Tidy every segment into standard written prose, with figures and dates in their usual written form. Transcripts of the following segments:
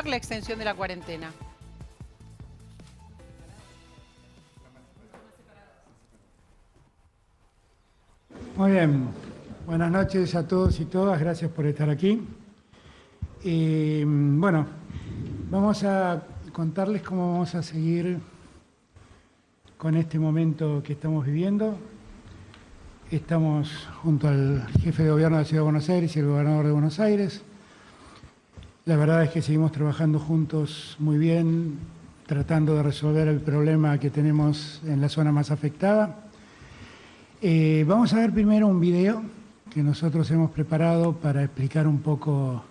continuar la extensión de la cuarentena. Muy bien, buenas noches a todos y todas, gracias por estar aquí. Bueno, vamos a contarles cómo vamos a seguir con este momento que estamos viviendo. Estamos junto al jefe de gobierno de la Ciudad de Buenos Aires y el gobernador de Buenos Aires. La verdad es que seguimos trabajando juntos muy bien, tratando de resolver el problema que tenemos en la zona más afectada. Vamos a ver primero un video que nosotros hemos preparado para explicar un poco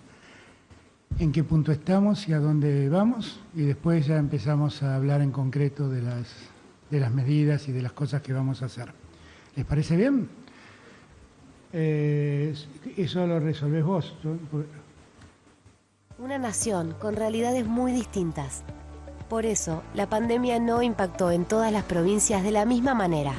en qué punto estamos y a dónde vamos, y después ya empezamos a hablar en concreto de las medidas y de las cosas que vamos a hacer. ¿Les parece bien? Eso lo resolvés vos. Una nación con realidades muy distintas. Por eso, la pandemia no impactó en todas las provincias de la misma manera.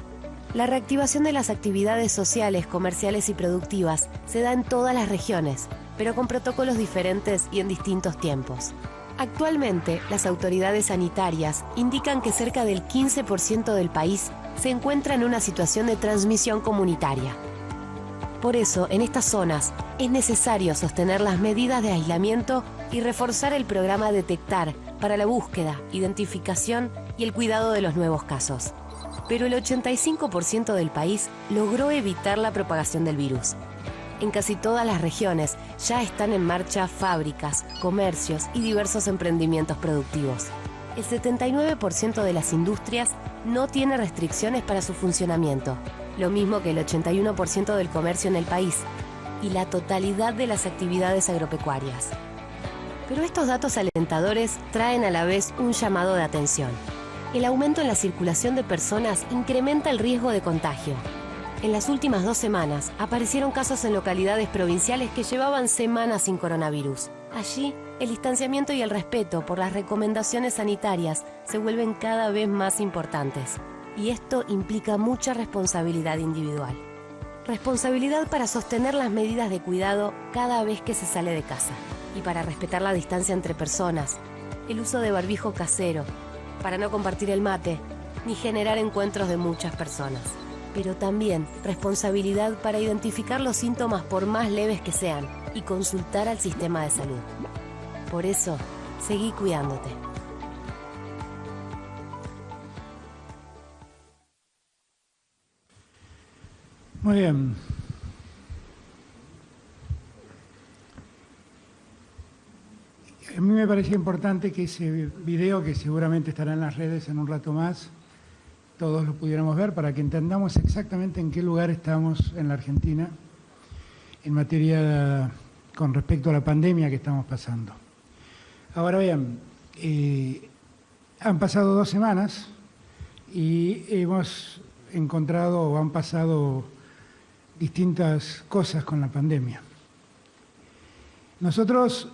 La reactivación de las actividades sociales, comerciales y productivas se da en todas las regiones, pero con protocolos diferentes y en distintos tiempos. Actualmente, las autoridades sanitarias indican que cerca del 15% del país se encuentra en una situación de transmisión comunitaria. Por eso, en estas zonas, es necesario sostener las medidas de aislamiento y reforzar el programa Detectar para la búsqueda, identificación y el cuidado de los nuevos casos. Pero el 85% del país logró evitar la propagación del virus. En casi todas las regiones ya están en marcha fábricas, comercios y diversos emprendimientos productivos. El 79% de las industrias no tiene restricciones para su funcionamiento, lo mismo que el 81% del comercio en el país y la totalidad de las actividades agropecuarias. Pero estos datos alentadores traen a la vez un llamado de atención. El aumento en la circulación de personas incrementa el riesgo de contagio. En las últimas 2 semanas aparecieron casos en localidades provinciales que llevaban semanas sin coronavirus. Allí, el distanciamiento y el respeto por las recomendaciones sanitarias se vuelven cada vez más importantes. Y esto implica mucha responsabilidad individual. Responsabilidad para sostener las medidas de cuidado cada vez que se sale de casa. Y para respetar la distancia entre personas, el uso de barbijo casero, para no compartir el mate, ni generar encuentros de muchas personas. Pero también responsabilidad para identificar los síntomas por más leves que sean y consultar al sistema de salud. Por eso, seguí cuidándote. Muy bien. A mí me parecía importante que ese video, que seguramente estará en las redes en un rato más, todos lo pudiéramos ver para que entendamos exactamente en qué lugar estamos en la Argentina en materia con respecto a la pandemia que estamos pasando. Ahora bien, han pasado 2 semanas y hemos encontrado o han pasado distintas cosas con la pandemia. Nosotros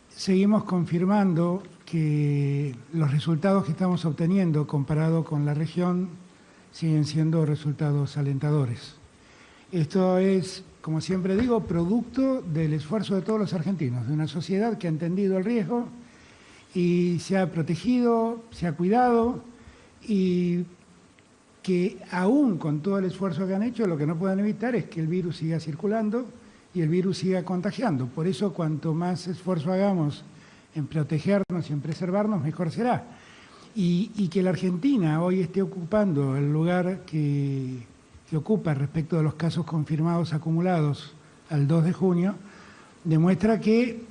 seguimos confirmando que los resultados que estamos obteniendo comparado con la región siguen siendo resultados alentadores. Esto es, como siempre digo, producto del esfuerzo de todos los argentinos, de una sociedad que ha entendido el riesgo y se ha protegido, se ha cuidado, y que aún con todo el esfuerzo que han hecho, lo que no pueden evitar es que el virus siga circulando y el virus siga contagiando. Por eso, cuanto más esfuerzo hagamos en protegernos y en preservarnos, mejor será. Y que la Argentina hoy esté ocupando el lugar que ocupa respecto de los casos confirmados acumulados al 2 de junio, demuestra que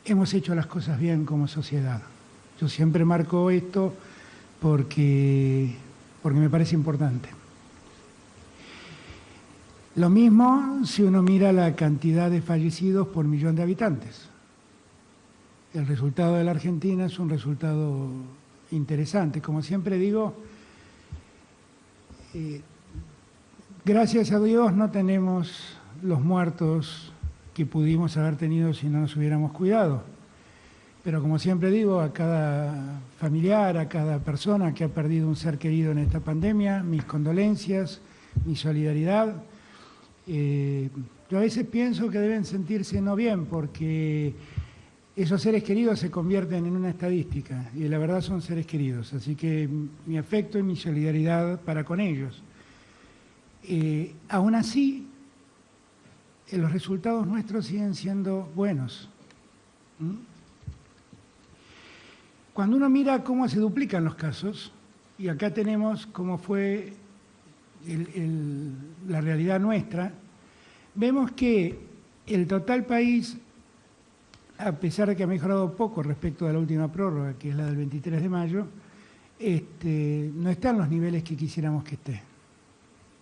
hemos hecho las cosas bien como sociedad. Yo siempre marco esto porque me parece importante. Lo mismo si uno mira la cantidad de fallecidos por millón de habitantes. El resultado de la Argentina es un resultado interesante. Como siempre digo, gracias a Dios no tenemos los muertos que pudimos haber tenido si no nos hubiéramos cuidado. Pero como siempre digo, a cada familiar, a cada persona que ha perdido un ser querido en esta pandemia, mis condolencias, mi solidaridad. Yo a veces pienso que deben sentirse no bien porque esos seres queridos se convierten en una estadística, y la verdad son seres queridos, así que mi afecto y mi solidaridad para con ellos. Aún así, los resultados nuestros siguen siendo buenos. Cuando uno mira cómo se duplican los casos, y acá tenemos cómo fue la realidad nuestra, vemos que el total país, a pesar de que ha mejorado poco respecto a la última prórroga, que es la del 23 de mayo, no está en los niveles que quisiéramos que esté.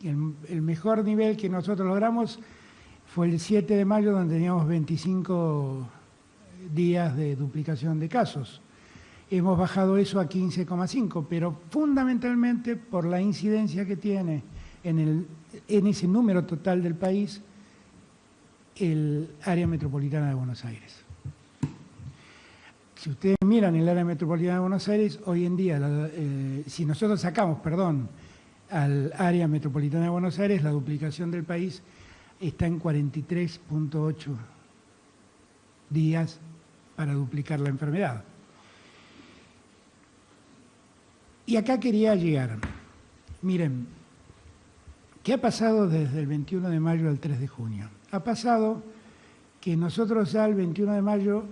El mejor nivel que nosotros logramos fue el 7 de mayo, donde teníamos 25 días de duplicación de casos. Hemos bajado eso a 15,5, pero fundamentalmente por la incidencia que tiene en ese número total del país el área metropolitana de Buenos Aires. Si ustedes miran el área metropolitana de Buenos Aires, hoy en día, si nosotros sacamos, al área metropolitana de Buenos Aires, la duplicación del país está en 43,8 días para duplicar la enfermedad. Y acá quería llegar. Miren, ¿qué ha pasado desde el 21 de mayo al 3 de junio? Ha pasado que nosotros ya el 21 de mayo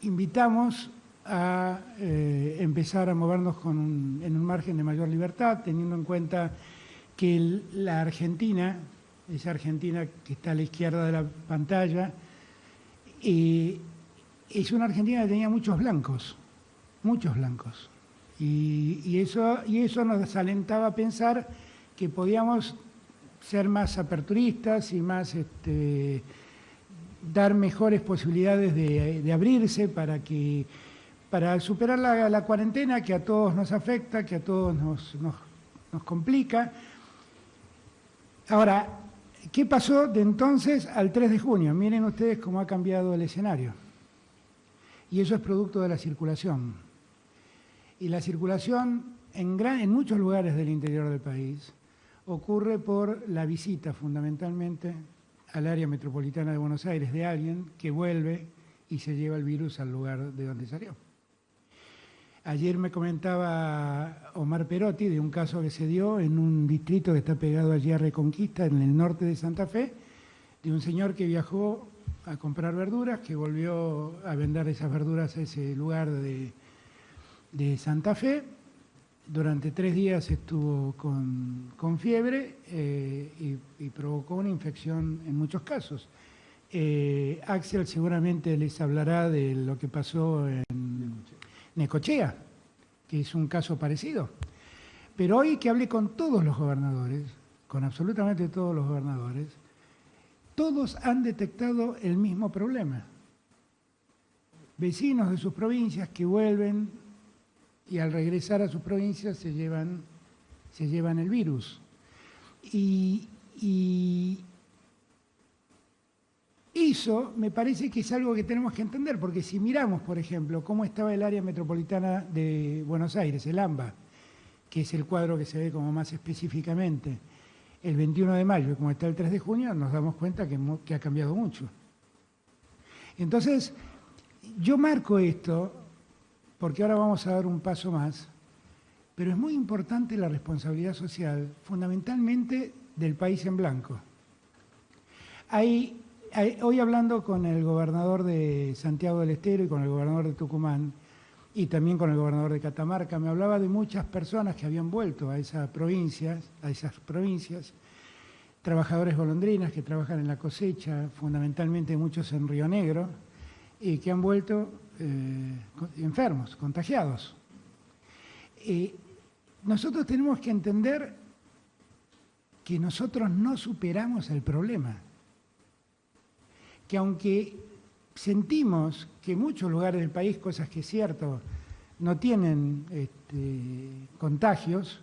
invitamos a empezar a movernos en un margen de mayor libertad, teniendo en cuenta que la Argentina, esa Argentina que está a la izquierda de la pantalla, es una Argentina que tenía muchos blancos. Y eso nos alentaba a pensar que podíamos ser más aperturistas y más dar mejores posibilidades de abrirse para superar la cuarentena que a todos nos afecta, que a todos nos complica. Ahora, ¿qué pasó de entonces al 3 de junio? Miren ustedes cómo ha cambiado el escenario. Y eso es producto de la circulación. Y la circulación en muchos lugares del interior del país ocurre por la visita fundamentalmente al área metropolitana de Buenos Aires de alguien que vuelve y se lleva el virus al lugar de donde salió. Ayer me comentaba Omar Perotti de un caso que se dio en un distrito que está pegado allí a Reconquista, en el norte de Santa Fe, de un señor que viajó a comprar verduras, que volvió a vender esas verduras a ese lugar de Santa Fe. Durante 3 días estuvo con fiebre y provocó una infección en muchos casos. Axel seguramente les hablará de lo que pasó en Necochea, que es un caso parecido. Pero hoy que hablé con todos los gobernadores, con absolutamente todos los gobernadores, todos han detectado el mismo problema. Vecinos de sus provincias que vuelven y al regresar a sus provincias se llevan el virus. Y eso me parece que es algo que tenemos que entender, porque si miramos, por ejemplo, cómo estaba el área metropolitana de Buenos Aires, el AMBA, que es el cuadro que se ve como más específicamente, el 21 de mayo, y como está el 3 de junio, nos damos cuenta que ha cambiado mucho. Entonces, yo marco esto porque ahora vamos a dar un paso más, pero es muy importante la responsabilidad social, fundamentalmente del país en blanco. Hoy hablando con el gobernador de Santiago del Estero y con el gobernador de Tucumán, y también con el gobernador de Catamarca, me hablaba de muchas personas que habían vuelto a esas provincias, trabajadores golondrinas que trabajan en la cosecha, fundamentalmente muchos en Río Negro, y que han vuelto enfermos, contagiados. Nosotros tenemos que entender que nosotros no superamos el problema, que aunque sentimos que en muchos lugares del país, cosas que es cierto, no tienen contagios,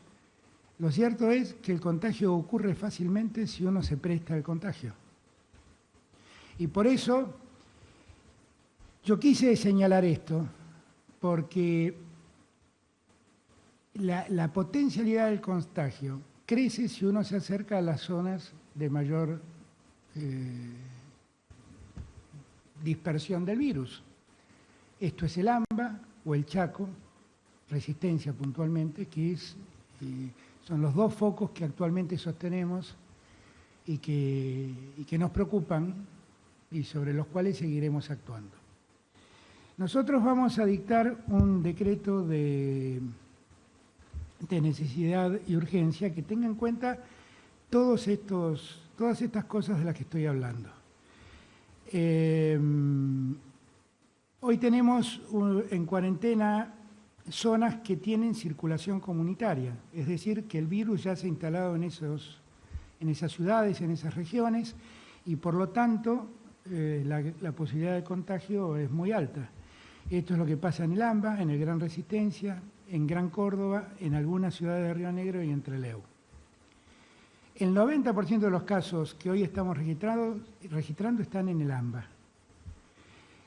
lo cierto es que el contagio ocurre fácilmente si uno se presta al contagio. Y por eso yo quise señalar esto, porque la potencialidad del contagio crece si uno se acerca a las zonas de mayor dispersión del virus. Esto es el AMBA o el Chaco, Resistencia puntualmente, que son los dos focos que actualmente sostenemos y que nos preocupan y sobre los cuales seguiremos actuando. Nosotros vamos a dictar un decreto de necesidad y urgencia que tenga en cuenta todas estas cosas de las que estoy hablando. Hoy tenemos en cuarentena zonas que tienen circulación comunitaria, es decir, que el virus ya se ha instalado en esas ciudades, en esas regiones, y por lo tanto la posibilidad de contagio es muy alta. Esto es lo que pasa en el AMBA, en el Gran Resistencia, en Gran Córdoba, en algunas ciudades de Río Negro y en Trelew. El 90% de los casos que hoy estamos registrando están en el AMBA.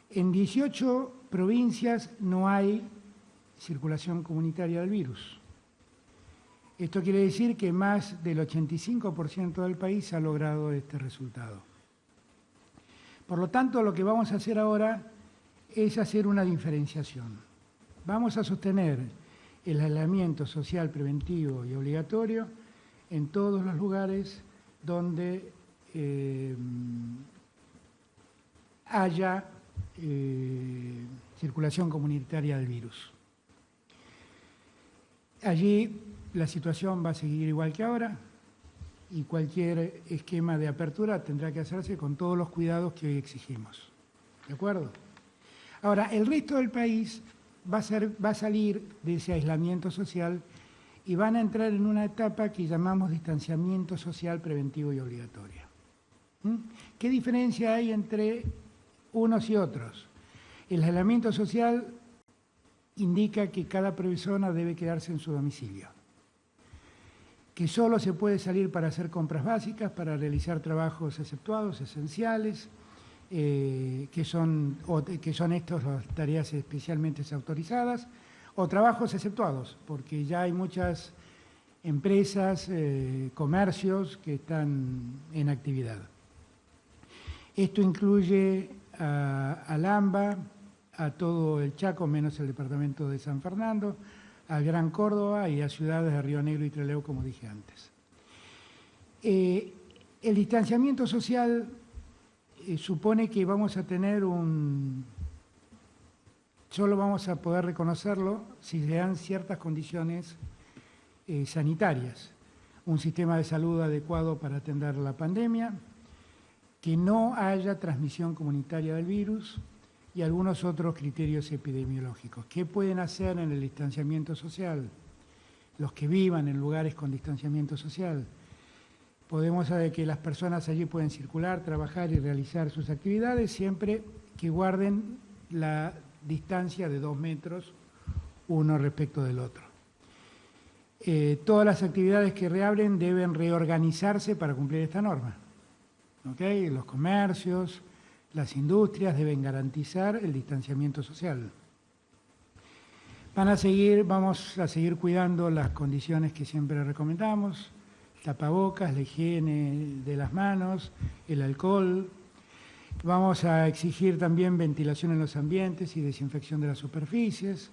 En 18 provincias no hay circulación comunitaria del virus. Esto quiere decir que más del 85% del país ha logrado este resultado. Por lo tanto, lo que vamos a hacer ahora es hacer una diferenciación. Vamos a sostener el aislamiento social preventivo y obligatorio en todos los lugares donde haya circulación comunitaria del virus. Allí la situación va a seguir igual que ahora y cualquier esquema de apertura tendrá que hacerse con todos los cuidados que hoy exigimos. ¿De acuerdo? Ahora, el resto del país va a salir de ese aislamiento social y van a entrar en una etapa que llamamos distanciamiento social preventivo y obligatorio. ¿Qué diferencia hay entre unos y otros? El aislamiento social indica que cada persona debe quedarse en su domicilio, que solo se puede salir para hacer compras básicas, para realizar trabajos exceptuados, esenciales, que son estas las tareas especialmente autorizadas, o trabajos exceptuados, porque ya hay muchas empresas, comercios que están en actividad. Esto incluye al AMBA, a todo el Chaco, menos el departamento de San Fernando, al Gran Córdoba y a ciudades de Río Negro y Trelew, como dije antes. El distanciamiento social supone que vamos a tener solo vamos a poder reconocerlo si se dan ciertas condiciones sanitarias. Un sistema de salud adecuado para atender la pandemia, que no haya transmisión comunitaria del virus y algunos otros criterios epidemiológicos. ¿Qué pueden hacer en el distanciamiento social? Los que vivan en lugares con distanciamiento social. Podemos saber que las personas allí pueden circular, trabajar y realizar sus actividades siempre que guarden la distancia de 2 metros uno respecto del otro. Todas las actividades que reabren deben reorganizarse para cumplir esta norma. ¿Okay? Los comercios, las industrias deben garantizar el distanciamiento social. Vamos a seguir cuidando las condiciones que siempre recomendamos, tapabocas, la higiene de las manos, el alcohol. Vamos a exigir también ventilación en los ambientes y desinfección de las superficies.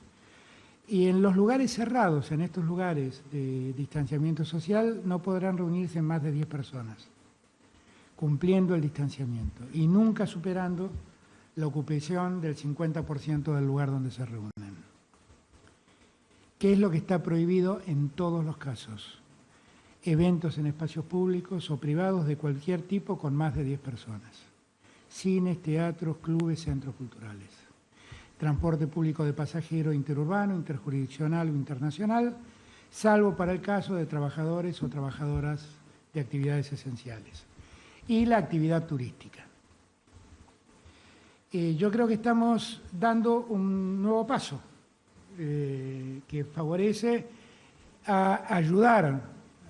Y en los lugares cerrados, en estos lugares de distanciamiento social, no podrán reunirse más de 10 personas, cumpliendo el distanciamiento y nunca superando la ocupación del 50% del lugar donde se reúnen. ¿Qué es lo que está prohibido en todos los casos? Eventos en espacios públicos o privados de cualquier tipo con más de 10 personas. Cines, teatros, clubes, centros culturales. Transporte público de pasajeros interurbano, interjurisdiccional o internacional, salvo para el caso de trabajadores o trabajadoras de actividades esenciales. Y la actividad turística. Yo creo que estamos dando un nuevo paso que favorece a ayudar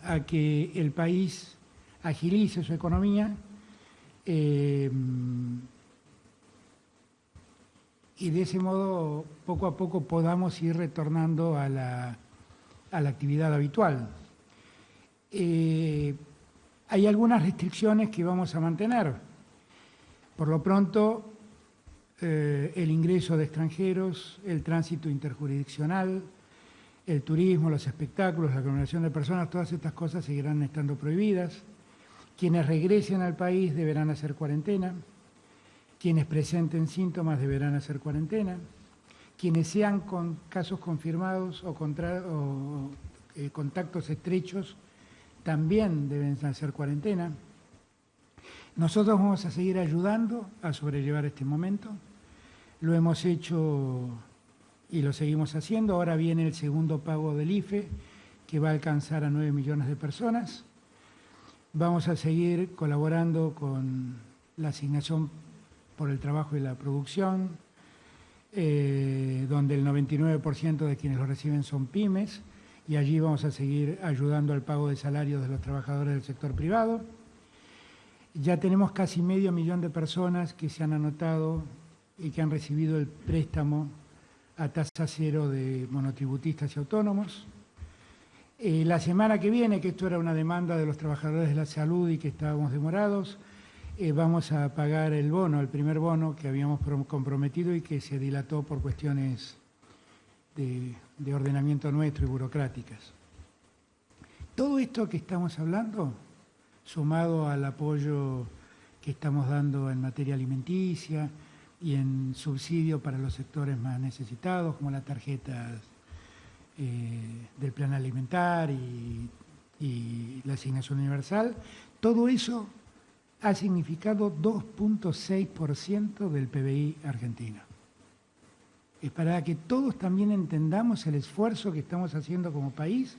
a que el país agilice su economía y de ese modo poco a poco podamos ir retornando a la actividad habitual. Hay algunas restricciones que vamos a mantener. Por lo pronto, el ingreso de extranjeros, el tránsito interjurisdiccional, el turismo, los espectáculos, la aglomeración de personas, todas estas cosas seguirán estando prohibidas. Quienes regresen al país deberán hacer cuarentena. Quienes presenten síntomas deberán hacer cuarentena. Quienes sean con casos confirmados o contactos estrechos también deben hacer cuarentena. Nosotros vamos a seguir ayudando a sobrellevar este momento. Lo hemos hecho y lo seguimos haciendo. Ahora viene el segundo pago del IFE, que va a alcanzar a 9 millones de personas. Vamos a seguir colaborando con la asignación por el trabajo y la producción, donde el 99% de quienes lo reciben son pymes, y allí vamos a seguir ayudando al pago de salarios de los trabajadores del sector privado. Ya tenemos casi 500.000 de personas que se han anotado y que han recibido el préstamo a tasa cero de monotributistas y autónomos. La semana que viene, que esto era una demanda de los trabajadores de la salud y que estábamos demorados, vamos a pagar el bono, el primer bono que habíamos comprometido y que se dilató por cuestiones de ordenamiento nuestro y burocráticas. Todo esto que estamos hablando, sumado al apoyo que estamos dando en materia alimenticia y en subsidio para los sectores más necesitados, como las tarjetas del plan alimentar y la asignación universal, todo eso ha significado 2.6% del PBI argentino. Es para que todos también entendamos el esfuerzo que estamos haciendo como país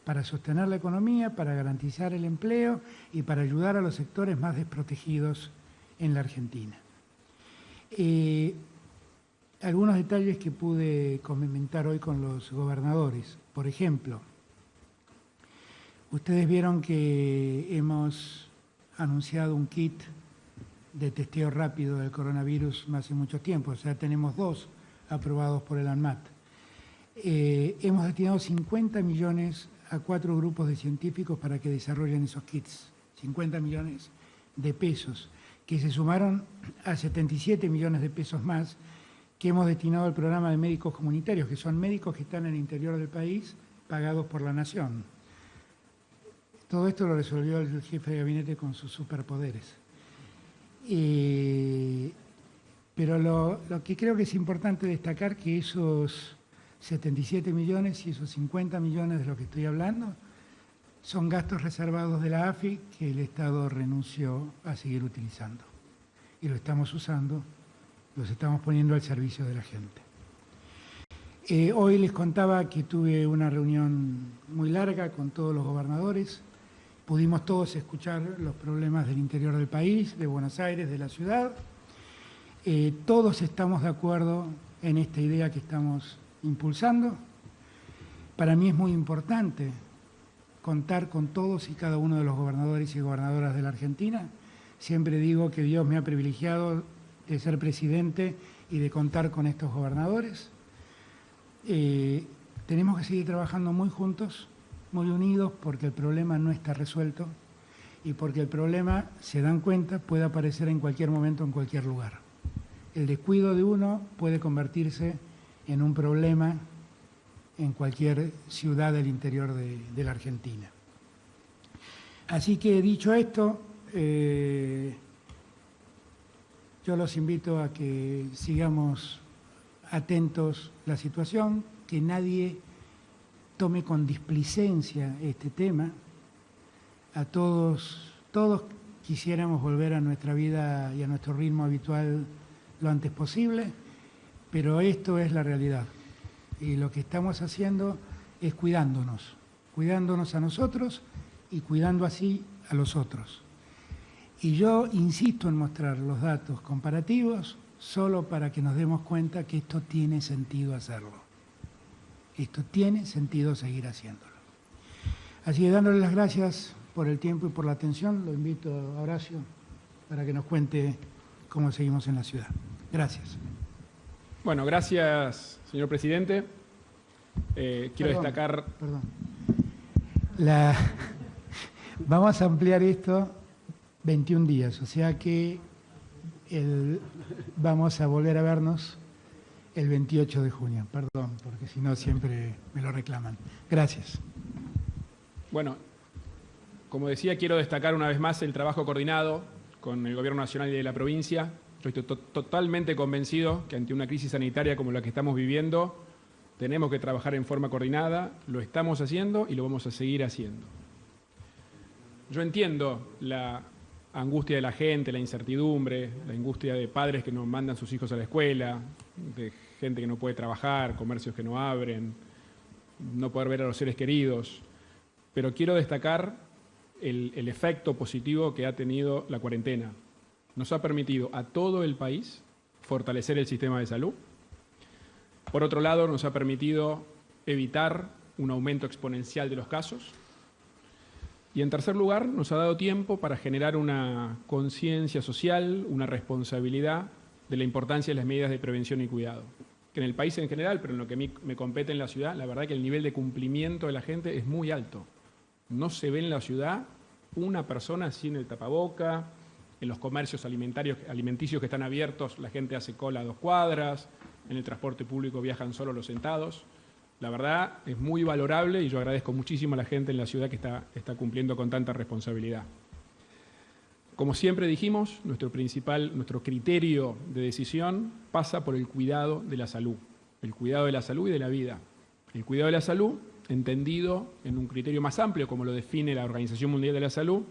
para sostener la economía, para garantizar el empleo y para ayudar a los sectores más desprotegidos en la Argentina. Algunos detalles que pude comentar hoy con los gobernadores. Por ejemplo, ustedes vieron que hemos anunciado un kit de testeo rápido del coronavirus hace mucho tiempo, o sea, tenemos 2 aprobados por el ANMAT. Hemos destinado 50 millones a 4 grupos de científicos para que desarrollen esos kits, 50 millones de pesos, que se sumaron a 77 millones de pesos más que hemos destinado al programa de médicos comunitarios, que son médicos que están en el interior del país, pagados por la nación. Todo esto lo resolvió el jefe de gabinete con sus superpoderes. Pero lo que creo que es importante destacar que esos 77 millones y esos 50 millones de los que estoy hablando son gastos reservados de la AFI que el Estado renunció a seguir utilizando. Y lo estamos usando, los estamos poniendo al servicio de la gente. Hoy les contaba que tuve una reunión muy larga con todos los gobernadores. Pudimos todos escuchar los problemas del interior del país, de Buenos Aires, de la ciudad. Todos estamos de acuerdo en esta idea que estamos impulsando. Para mí es muy importante contar con todos y cada uno de los gobernadores y gobernadoras de la Argentina. Siempre digo que Dios me ha privilegiado de ser presidente y de contar con estos gobernadores. Tenemos que seguir trabajando muy juntos, muy unidos, porque el problema no está resuelto y porque el problema, se dan cuenta, puede aparecer en cualquier momento, en cualquier lugar. El descuido de uno puede convertirse en un problema en cualquier ciudad del interior de la Argentina. Así que, dicho esto, yo los invito a que sigamos atentos a la situación, que nadie tome con displicencia este tema. A todos quisiéramos volver a nuestra vida y a nuestro ritmo habitual lo antes posible, pero esto es la realidad. Y lo que estamos haciendo es cuidándonos a nosotros y cuidando así a los otros. Y yo insisto en mostrar los datos comparativos solo para que nos demos cuenta que esto tiene sentido hacerlo. Esto tiene sentido seguir haciéndolo. Así que dándole las gracias por el tiempo y por la atención, lo invito a Horacio para que nos cuente cómo seguimos en la ciudad. Gracias. Bueno, gracias, señor presidente. Quiero destacar... Perdón. Vamos a ampliar esto 21 días, o sea que vamos a volver a vernos el 28 de junio. Perdón, porque si no siempre me lo reclaman. Gracias. Bueno, como decía, quiero destacar una vez más el trabajo coordinado con el Gobierno Nacional y de la provincia. Yo estoy totalmente convencido que ante una crisis sanitaria como la que estamos viviendo, tenemos que trabajar en forma coordinada, lo estamos haciendo y lo vamos a seguir haciendo. Yo entiendo la angustia de la gente, la incertidumbre, la angustia de padres que no mandan sus hijos a la escuela, de gente que no puede trabajar, comercios que no abren, no poder ver a los seres queridos. Pero quiero destacar el efecto positivo que ha tenido la cuarentena. Nos ha permitido a todo el país fortalecer el sistema de salud. Por otro lado, nos ha permitido evitar un aumento exponencial de los casos. Y en tercer lugar, nos ha dado tiempo para generar una conciencia social, una responsabilidad de la importancia de las medidas de prevención y cuidado. Que en el país en general, pero en lo que a mí me compete en la ciudad, la verdad que el nivel de cumplimiento de la gente es muy alto. No se ve en la ciudad una persona sin el tapaboca, en los comercios alimenticios que están abiertos la gente hace cola a 2 cuadras, en el transporte público viajan solo los sentados. La verdad es muy valorable y yo agradezco muchísimo a la gente en la ciudad que está cumpliendo con tanta responsabilidad. Como siempre dijimos, nuestro criterio de decisión pasa por el cuidado de la salud. El cuidado de la salud y de la vida. El cuidado de la salud, entendido en un criterio más amplio, como lo define la Organización Mundial de la Salud,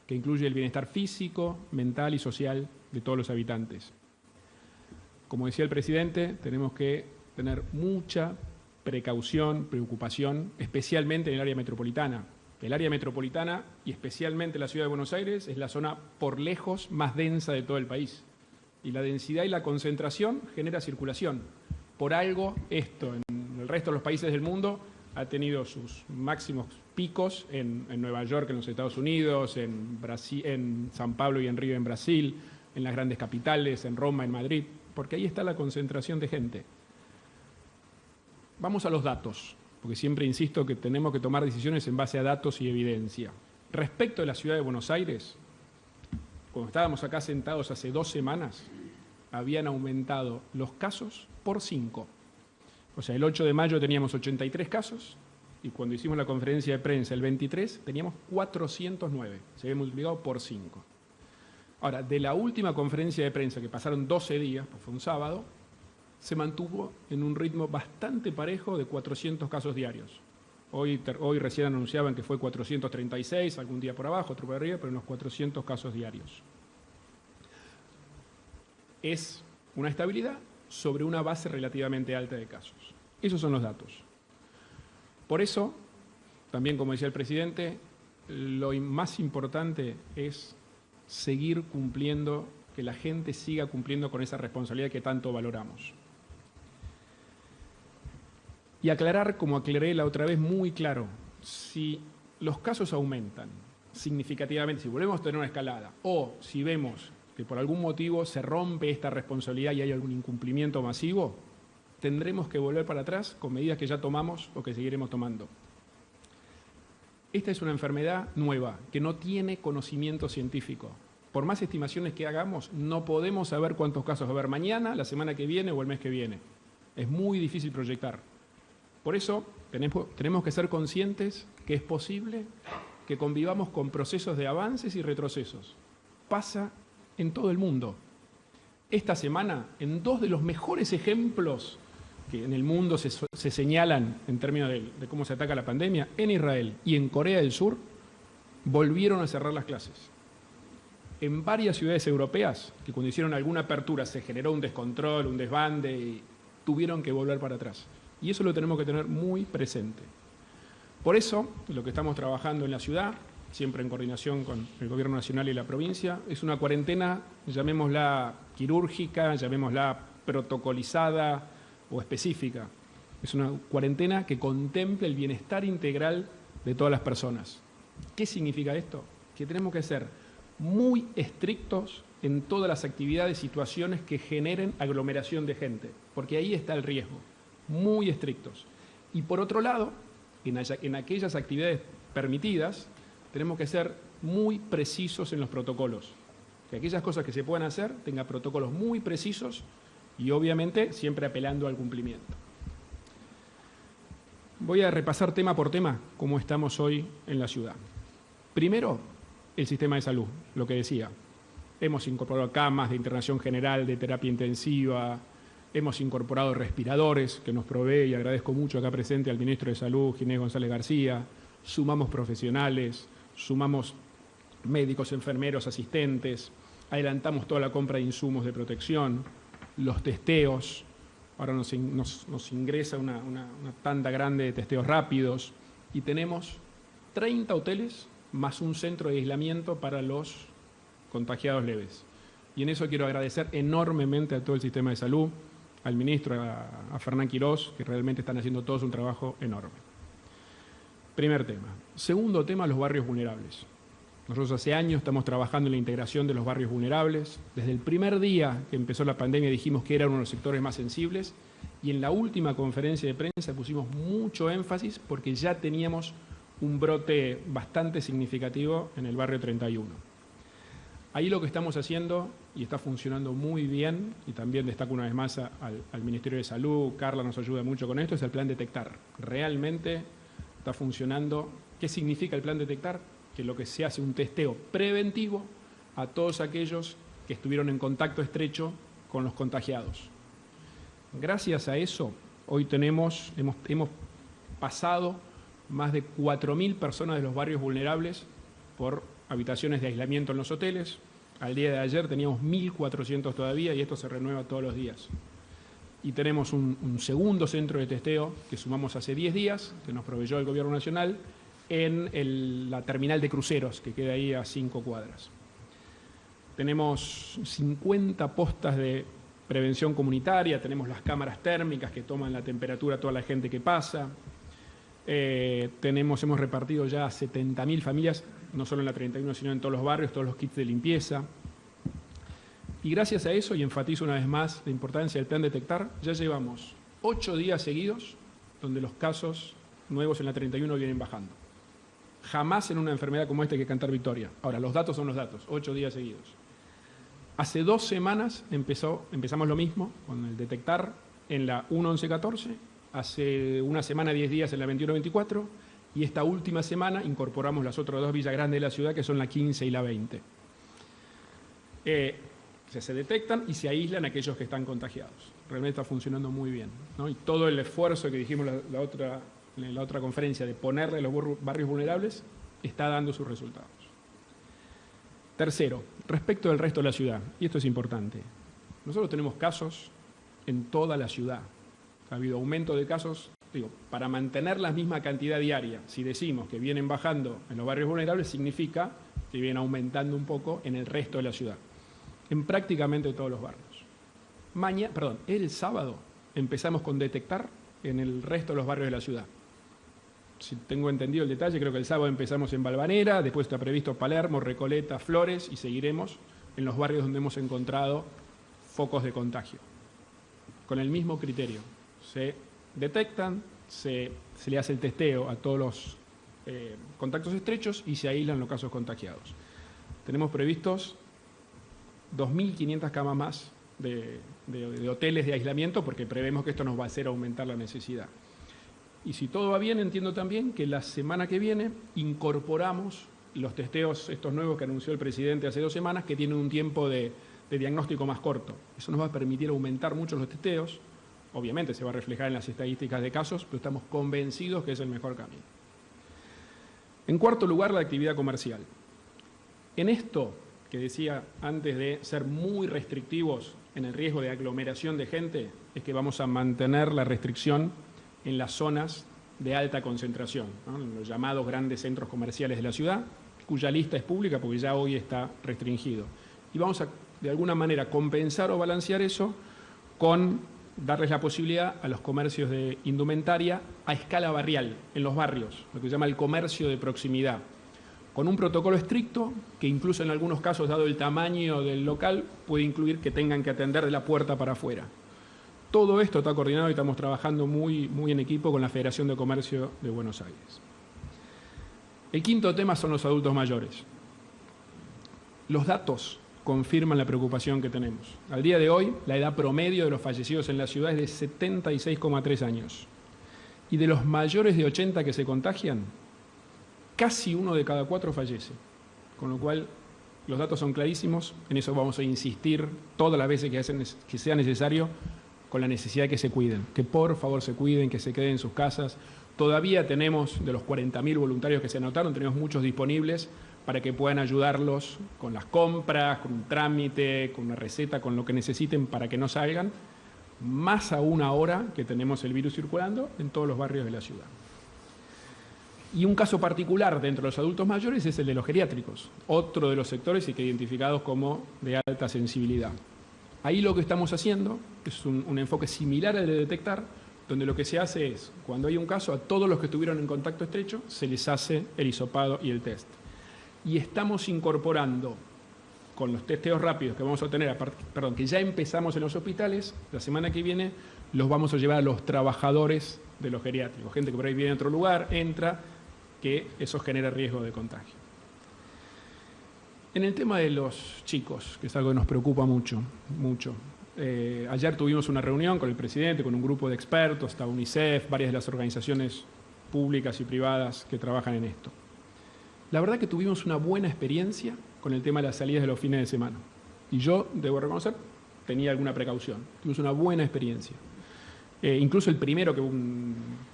que incluye el bienestar físico, mental y social de todos los habitantes. Como decía el presidente, tenemos que tener mucha precaución, preocupación, especialmente en el área metropolitana. El área metropolitana, y especialmente la ciudad de Buenos Aires, es la zona por lejos más densa de todo el país. Y la densidad y la concentración genera circulación. Por algo, esto en el resto de los países del mundo ha tenido sus máximos picos en Nueva York, en los Estados Unidos, en San Pablo y en Río, en Brasil, en las grandes capitales, en Roma, en Madrid, porque ahí está la concentración de gente. Vamos a los datos, porque siempre insisto que tenemos que tomar decisiones en base a datos y evidencia. Respecto a la ciudad de Buenos Aires, cuando estábamos acá sentados hace 2 semanas, habían aumentado los casos por 5. O sea, el 8 de mayo teníamos 83 casos y cuando hicimos la conferencia de prensa el 23 teníamos 409. Se había multiplicado por 5. Ahora, de la última conferencia de prensa, que pasaron 12 días, pues fue un sábado, se mantuvo en un ritmo bastante parejo de 400 casos diarios. Hoy recién anunciaban que fue 436, algún día por abajo, otro por arriba, pero unos 400 casos diarios. Es una estabilidad sobre una base relativamente alta de casos. Esos son los datos. Por eso, también como decía el presidente, lo más importante es seguir cumpliendo, que la gente siga cumpliendo con esa responsabilidad que tanto valoramos. Y aclarar, como aclaré la otra vez muy claro, si los casos aumentan significativamente, si volvemos a tener una escalada, o si vemos que por algún motivo se rompe esta responsabilidad y hay algún incumplimiento masivo, tendremos que volver para atrás con medidas que ya tomamos o que seguiremos tomando. Esta es una enfermedad nueva, que no tiene conocimiento científico. Por más estimaciones que hagamos, no podemos saber cuántos casos va a haber mañana, la semana que viene o el mes que viene. Es muy difícil proyectar. Por eso tenemos que ser conscientes que es posible que convivamos con procesos de avances y retrocesos. Pasa en todo el mundo. Esta semana, en 2 de los mejores ejemplos que en el mundo se señalan en términos de cómo se ataca la pandemia, en Israel y en Corea del Sur, volvieron a cerrar las clases. En varias ciudades europeas, que cuando hicieron alguna apertura se generó un descontrol, un desbande, y tuvieron que volver para atrás. Y eso lo tenemos que tener muy presente. Por eso, lo que estamos trabajando en la ciudad, siempre en coordinación con el Gobierno Nacional y la provincia, es una cuarentena, llamémosla quirúrgica, llamémosla protocolizada o específica. Es una cuarentena que contemple el bienestar integral de todas las personas. ¿Qué significa esto? Que tenemos que ser muy estrictos en todas las actividades, situaciones que generen aglomeración de gente, porque ahí está el riesgo, muy estrictos. Y por otro lado, en aquellas actividades permitidas, tenemos que ser muy precisos en los protocolos. que aquellas cosas que se puedan hacer tengan protocolos muy precisos y obviamente siempre apelando al cumplimiento. Voy a repasar tema por tema cómo estamos hoy en la ciudad. Primero, el sistema de salud, lo que decía. Hemos incorporado camas de internación general, de terapia intensiva, hemos incorporado respiradores que nos provee, y agradezco mucho acá presente al ministro de Salud, Ginés González García, sumamos profesionales, sumamos médicos, enfermeros, asistentes, adelantamos toda la compra de insumos de protección, los testeos, ahora nos ingresa una tanda grande de testeos rápidos y tenemos 30 hoteles más un centro de aislamiento para los contagiados leves. Y en eso quiero agradecer enormemente a todo el sistema de salud, al ministro, a Fernán Quirós, que realmente están haciendo todos un trabajo enorme. Primer tema. Segundo tema, los barrios vulnerables. Nosotros hace años estamos trabajando en la integración de los barrios vulnerables. Desde el primer día que empezó la pandemia dijimos que era uno de los sectores más sensibles y en la última conferencia de prensa pusimos mucho énfasis porque ya teníamos un brote bastante significativo en el barrio 31. Ahí lo que estamos haciendo, y está funcionando muy bien, y también destaco una vez más al Ministerio de Salud, Carla nos ayuda mucho con esto, es el plan Detectar. Realmente está funcionando. ¿Qué significa el plan Detectar? Que lo que se hace un testeo preventivo a todos aquellos que estuvieron en contacto estrecho con los contagiados. Gracias a eso, hoy hemos pasado más de 4.000 personas de los barrios vulnerables por habitaciones de aislamiento en los hoteles. Al día de ayer teníamos 1.400 todavía y esto se renueva todos los días. Y tenemos un segundo centro de testeo que sumamos hace 10 días, que nos proveyó el Gobierno Nacional, en la terminal de cruceros, que queda ahí a 5 cuadras. Tenemos 50 postas de prevención comunitaria, tenemos las cámaras térmicas que toman la temperatura a toda la gente que pasa. Hemos repartido ya a 70.000 familias, no solo en la 31, sino en todos los barrios, todos los kits de limpieza. Y gracias a eso, y enfatizo una vez más la importancia del plan Detectar, ya llevamos 8 días seguidos donde los casos nuevos en la 31 vienen bajando. Jamás en una enfermedad como esta hay que cantar victoria. Ahora, los datos son los datos, 8 días seguidos. Hace 2 semanas empezamos lo mismo con el Detectar en la 1-11-14, hace una semana, 10 días en la 21-24, y esta última semana incorporamos las otras 2 villas grandes de la ciudad, que son la 15 y la 20. Se detectan y se aíslan aquellos que están contagiados. Realmente está funcionando muy bien, ¿no? Y todo el esfuerzo que dijimos en la otra conferencia de ponerle a los barrios vulnerables está dando sus resultados. Tercero, respecto del resto de la ciudad, y esto es importante, nosotros tenemos casos en toda la ciudad. Ha habido aumento de casos, para mantener la misma cantidad diaria. Si decimos que vienen bajando en los barrios vulnerables, significa que vienen aumentando un poco en el resto de la ciudad, en prácticamente todos los barrios. El sábado empezamos con Detectar en el resto de los barrios de la ciudad. Si tengo entendido el detalle, creo que el sábado empezamos en Valvanera, después está previsto Palermo, Recoleta, Flores, y seguiremos en los barrios donde hemos encontrado focos de contagio. Con el mismo criterio. Se detectan, se le hace el testeo a todos los contactos estrechos y se aíslan los casos contagiados. Tenemos previstos 2.500 camas más de hoteles de aislamiento porque prevemos que esto nos va a hacer aumentar la necesidad. Y si todo va bien, entiendo también que la semana que viene incorporamos los testeos, estos nuevos que anunció el presidente hace 2 semanas, que tienen un tiempo de diagnóstico más corto. Eso nos va a permitir aumentar mucho los testeos. Obviamente se va a reflejar en las estadísticas de casos, pero estamos convencidos que es el mejor camino. En cuarto lugar, la actividad comercial. En esto que decía antes de ser muy restrictivos en el riesgo de aglomeración de gente, es que vamos a mantener la restricción en las zonas de alta concentración, ¿no? En los llamados grandes centros comerciales de la ciudad, cuya lista es pública porque ya hoy está restringido. Y vamos a, de alguna manera, compensar o balancear eso con darles la posibilidad a los comercios de indumentaria a escala barrial, en los barrios, lo que se llama el comercio de proximidad, con un protocolo estricto que incluso en algunos casos, dado el tamaño del local, puede incluir que tengan que atender de la puerta para afuera. Todo esto está coordinado y estamos trabajando muy en equipo con la Federación de Comercio de Buenos Aires. El quinto tema son los adultos mayores. Los datos confirman la preocupación que tenemos. Al día de hoy, la edad promedio de los fallecidos en la ciudad es de 76,3 años. Y de los mayores de 80 que se contagian, casi 1 de cada 4 fallece. Con lo cual, los datos son clarísimos, en eso vamos a insistir todas las veces que sea necesario, con la necesidad de que se cuiden, que por favor se cuiden, que se queden en sus casas. Todavía tenemos, de los 40.000 voluntarios que se anotaron, tenemos muchos disponibles para que puedan ayudarlos con las compras, con un trámite, con una receta, con lo que necesiten para que no salgan, más aún ahora que tenemos el virus circulando en todos los barrios de la ciudad. Y un caso particular dentro de los adultos mayores es el de los geriátricos, otro de los sectores que identificados como de alta sensibilidad. Ahí lo que estamos haciendo es un enfoque similar al de detectar, donde lo que se hace es, cuando hay un caso, a todos los que estuvieron en contacto estrecho, se les hace el hisopado y el test. Y estamos incorporando, con los testeos rápidos que vamos a tener, que ya empezamos en los hospitales, la semana que viene los vamos a llevar a los trabajadores de los geriátricos, gente que por ahí viene de otro lugar, entra, que eso genera riesgo de contagio. En el tema de los chicos, que es algo que nos preocupa mucho. Ayer tuvimos una reunión con el presidente, con un grupo de expertos, está UNICEF, varias de las organizaciones públicas y privadas que trabajan en esto. La verdad que tuvimos una buena experiencia con el tema de las salidas de los fines de semana. Y yo, debo reconocer, tenía alguna precaución. Tuvimos una buena experiencia. Incluso el primero, que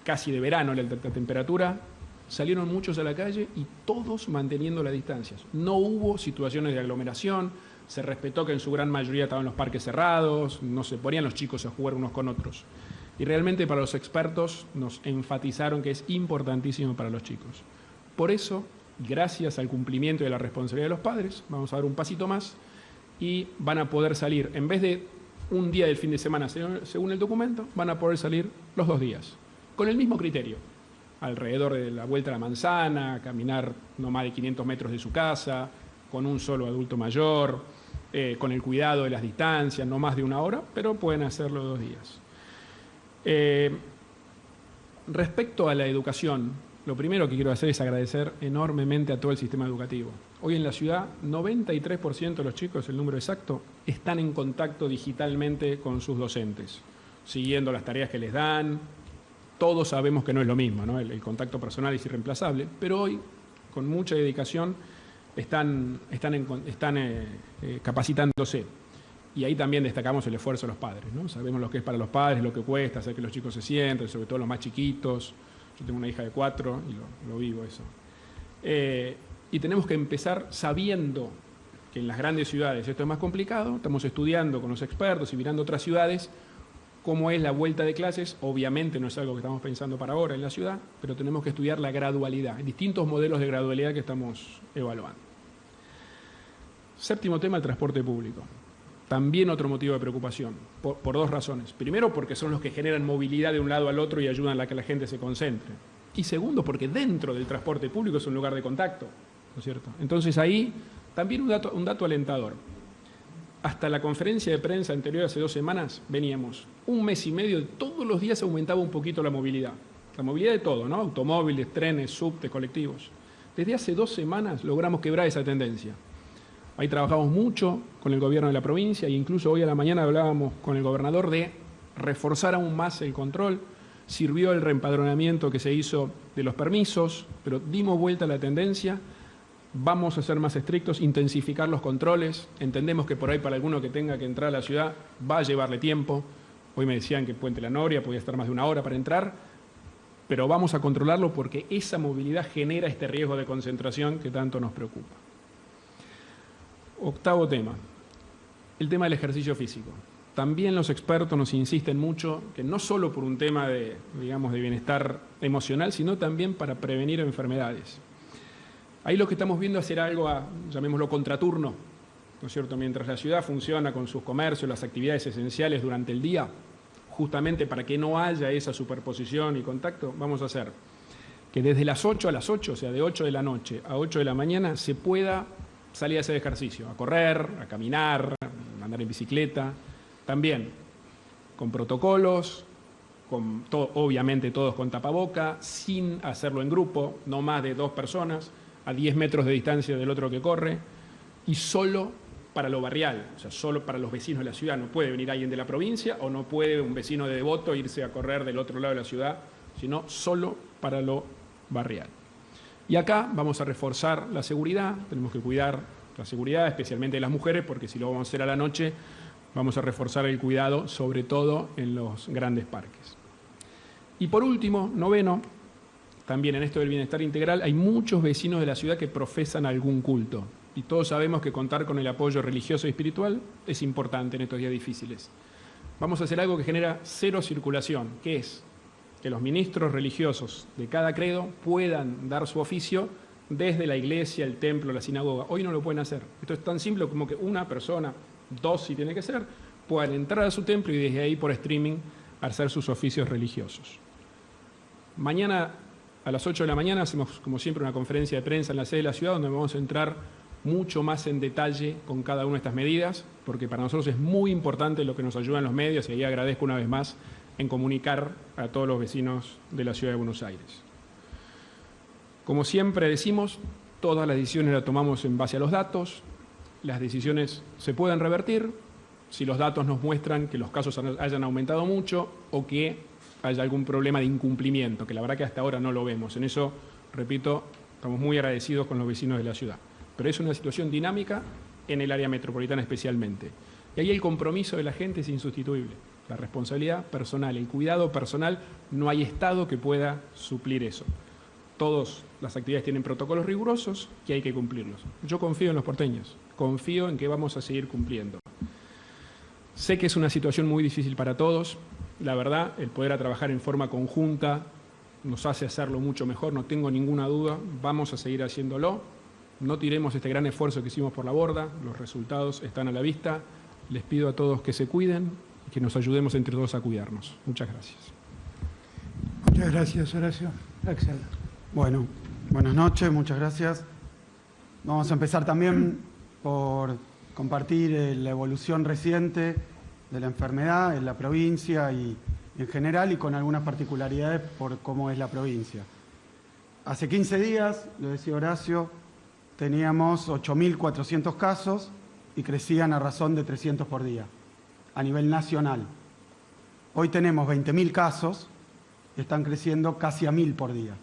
casi de verano, la temperatura, salieron muchos a la calle y todos manteniendo las distancias. No hubo situaciones de aglomeración, se respetó que en su gran mayoría estaban los parques cerrados, no se ponían los chicos a jugar unos con otros. Y realmente para los expertos nos enfatizaron que es importantísimo para los chicos. Por eso, gracias al cumplimiento de la responsabilidad de los padres, vamos a dar un pasito más y van a poder salir, en vez de un día del fin de semana según el documento, van a poder salir los 2 días, con el mismo criterio. Alrededor de la vuelta a la manzana, caminar no más de 500 metros de su casa, con un solo adulto mayor, con el cuidado de las distancias, no más de 1 hora, pero pueden hacerlo 2 días. Respecto a la educación, lo primero que quiero hacer es agradecer enormemente a todo el sistema educativo. Hoy en la ciudad, 93% de los chicos, el número exacto, están en contacto digitalmente con sus docentes, siguiendo las tareas que les dan. Todos sabemos que no es lo mismo, ¿no? El contacto personal es irreemplazable, pero hoy, con mucha dedicación, están capacitándose. Y ahí también destacamos el esfuerzo de los padres, ¿no? Sabemos lo que es para los padres, lo que cuesta hacer que los chicos se sienten, sobre todo los más chiquitos. Yo tengo una hija de 4 y lo vivo eso. Y tenemos que empezar sabiendo que en las grandes ciudades esto es más complicado. Estamos estudiando con los expertos y mirando otras ciudades cómo es la vuelta de clases. Obviamente no es algo que estamos pensando para ahora en la ciudad, pero tenemos que estudiar la gradualidad, distintos modelos de gradualidad que estamos evaluando. Séptimo tema, el transporte público. También otro motivo de preocupación, por 2 razones. Primero, porque son los que generan movilidad de un lado al otro y ayudan a que la gente se concentre. Y segundo, porque dentro del transporte público es un lugar de contacto, ¿no es cierto? Entonces ahí también un dato alentador. Hasta la conferencia de prensa anterior, hace 2 semanas, veníamos 1 mes y medio, todos los días aumentaba un poquito la movilidad. La movilidad de todo, ¿no? Automóviles, trenes, subtes, colectivos. Desde hace 2 semanas logramos quebrar esa tendencia. Ahí trabajamos mucho con el gobierno de la provincia e incluso hoy a la mañana hablábamos con el gobernador de reforzar aún más el control. Sirvió el reempadronamiento que se hizo de los permisos, pero dimos vuelta a la tendencia. Vamos a ser más estrictos, intensificar los controles. Entendemos que por ahí para alguno que tenga que entrar a la ciudad va a llevarle tiempo. Hoy me decían que Puente La Noria podía estar más de 1 hora para entrar, pero vamos a controlarlo porque esa movilidad genera este riesgo de concentración que tanto nos preocupa. 8º tema, el tema del ejercicio físico. También los expertos nos insisten mucho que no solo por un tema de bienestar emocional, sino también para prevenir enfermedades. Ahí lo que estamos viendo es hacer algo, llamémoslo contraturno, ¿no es cierto? Mientras la ciudad funciona con sus comercios, las actividades esenciales durante el día, justamente para que no haya esa superposición y contacto, vamos a hacer que desde las 8 a las 8, o sea, de 8 de la noche a 8 de la mañana, se pueda salir a hacer ejercicio, a correr, a caminar, a andar en bicicleta, también con protocolos, obviamente todos con tapaboca, sin hacerlo en grupo, no más de 2 personas, a 10 metros de distancia del otro que corre, y solo para lo barrial, o sea, solo para los vecinos de la ciudad. No puede venir alguien de la provincia o no puede un vecino de Devoto irse a correr del otro lado de la ciudad, sino solo para lo barrial. Y acá vamos a reforzar la seguridad, tenemos que cuidar la seguridad, especialmente de las mujeres, porque si lo vamos a hacer a la noche, vamos a reforzar el cuidado, sobre todo en los grandes parques. Y por último, noveno, también en esto del bienestar integral, hay muchos vecinos de la ciudad que profesan algún culto. Y todos sabemos que contar con el apoyo religioso y espiritual es importante en estos días difíciles. Vamos a hacer algo que genera cero circulación, que es que los ministros religiosos de cada credo puedan dar su oficio desde la iglesia, el templo, la sinagoga. Hoy no lo pueden hacer. Esto es tan simple como que una persona, dos si tiene que ser, puedan entrar a su templo y desde ahí por streaming hacer sus oficios religiosos. Mañana a las 8 de la mañana hacemos, como siempre, una conferencia de prensa en la sede de la ciudad donde vamos a entrar mucho más en detalle con cada una de estas medidas, porque para nosotros es muy importante lo que nos ayudan los medios y ahí agradezco una vez más en comunicar a todos los vecinos de la ciudad de Buenos Aires. Como siempre decimos, todas las decisiones las tomamos en base a los datos, las decisiones se pueden revertir si los datos nos muestran que los casos hayan aumentado mucho o que haya algún problema de incumplimiento, que la verdad que hasta ahora no lo vemos. En eso, repito, estamos muy agradecidos con los vecinos de la ciudad. Pero es una situación dinámica en el área metropolitana especialmente. Y ahí el compromiso de la gente es insustituible. La responsabilidad personal, el cuidado personal, no hay Estado que pueda suplir eso. Todas las actividades tienen protocolos rigurosos y hay que cumplirlos. Yo confío en los porteños, confío en que vamos a seguir cumpliendo. Sé que es una situación muy difícil para todos. La verdad, el poder trabajar en forma conjunta nos hace hacerlo mucho mejor, no tengo ninguna duda. Vamos a seguir haciéndolo. No tiremos este gran esfuerzo que hicimos por la borda, los resultados están a la vista. Les pido a todos que se cuiden y que nos ayudemos entre todos a cuidarnos. Muchas gracias. Muchas gracias, Horacio. Axel. Bueno, buenas noches, muchas gracias. Vamos a empezar también por compartir la evolución reciente de la enfermedad en la provincia y en general y con algunas particularidades por cómo es la provincia. Hace 15 días, lo decía Horacio, teníamos 8.400 casos y crecían a razón de 300 por día, a nivel nacional. Hoy tenemos 20.000 casos y están creciendo casi a 1.000 por día.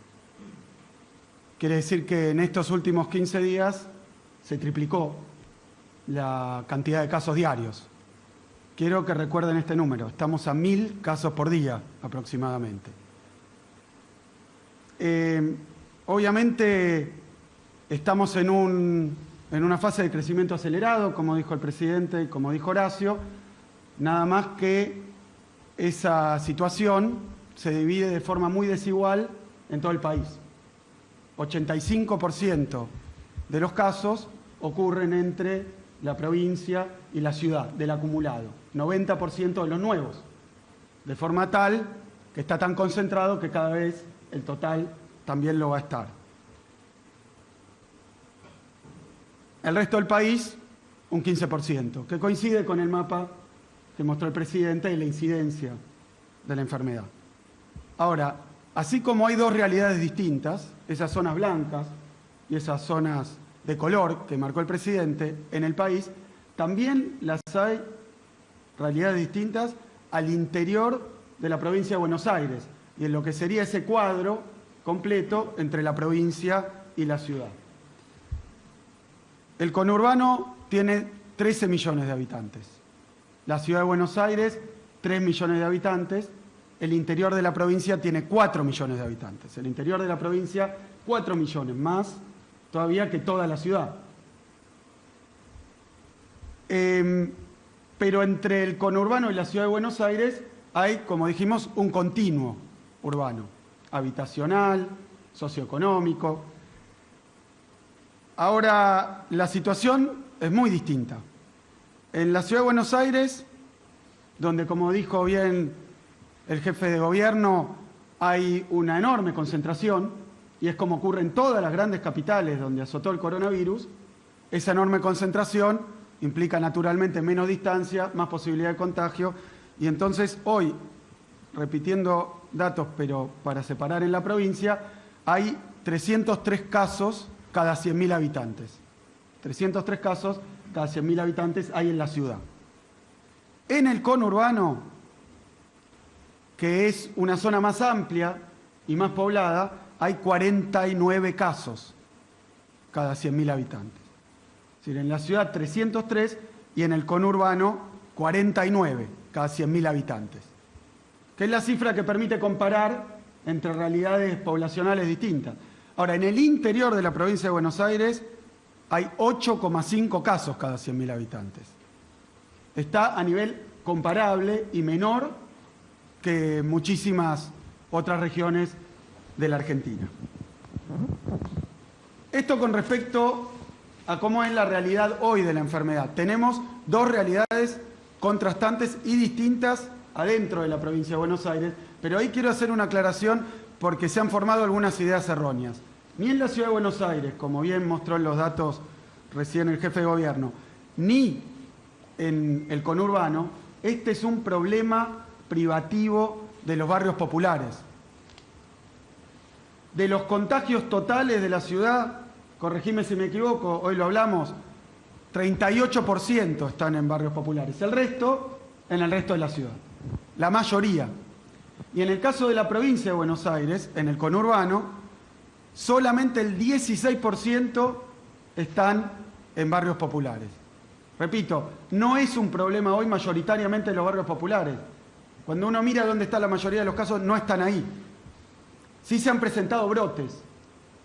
Quiere decir que en estos últimos 15 días se triplicó la cantidad de casos diarios. Quiero que recuerden este número, estamos a 1.000 casos por día aproximadamente. Obviamente estamos en una fase de crecimiento acelerado, como dijo el presidente y como dijo Horacio, nada más que esa situación se divide de forma muy desigual en todo el país. 85% de los casos ocurren entre la provincia y la ciudad, del acumulado. 90% de los nuevos, de forma tal que está tan concentrado que cada vez el total también lo va a estar. El resto del país, un 15%, que coincide con el mapa que mostró el presidente de la incidencia de la enfermedad. Ahora, así como hay dos realidades distintas, esas zonas blancas y esas zonas de color que marcó el presidente en el país, también las hay realidades distintas al interior de la provincia de Buenos Aires y en lo que sería ese cuadro completo entre la provincia y la ciudad. El conurbano tiene 13 millones de habitantes. La ciudad de Buenos Aires, 3 millones de habitantes. El interior de la provincia tiene 4 millones de habitantes. El interior de la provincia, 4 millones, más todavía que toda la ciudad. Pero entre el conurbano y la ciudad de Buenos Aires hay, como dijimos, un continuo urbano, habitacional, socioeconómico. Ahora, la situación es muy distinta. En la ciudad de Buenos Aires, donde, como dijo bien el jefe de gobierno, hay una enorme concentración, y es como ocurre en todas las grandes capitales donde azotó el coronavirus, esa enorme concentración implica naturalmente menos distancia, más posibilidad de contagio, y entonces hoy, repitiendo datos, pero para separar en la provincia, hay 303 casos cada 100.000 habitantes. 303 casos cada 100.000 habitantes hay en la ciudad. En el conurbano, que es una zona más amplia y más poblada, hay 49 casos cada 100.000 habitantes. Es decir, en la ciudad 303 y en el conurbano 49 cada 100.000 habitantes, que es la cifra que permite comparar entre realidades poblacionales distintas. Ahora, en el interior de la provincia de Buenos Aires hay 8,5 casos cada 100.000 habitantes. Está a nivel comparable y menor que muchísimas otras regiones de la Argentina. Esto con respecto a cómo es la realidad hoy de la enfermedad. Tenemos dos realidades contrastantes y distintas adentro de la provincia de Buenos Aires, pero ahí quiero hacer una aclaración porque se han formado algunas ideas erróneas. Ni en la ciudad de Buenos Aires, como bien mostró en los datos recién el jefe de gobierno, ni en el conurbano, este es un problema privativo de los barrios populares. De los contagios totales de la ciudad, corregime si me equivoco, hoy lo hablamos, 38% están en barrios populares, el resto en el resto de la ciudad, la mayoría. Y en el caso de la provincia de Buenos Aires, en el conurbano, solamente el 16% están en barrios populares. Repito, no es un problema hoy mayoritariamente en los barrios populares. Cuando uno mira dónde está la mayoría de los casos, no están ahí. Sí se han presentado brotes,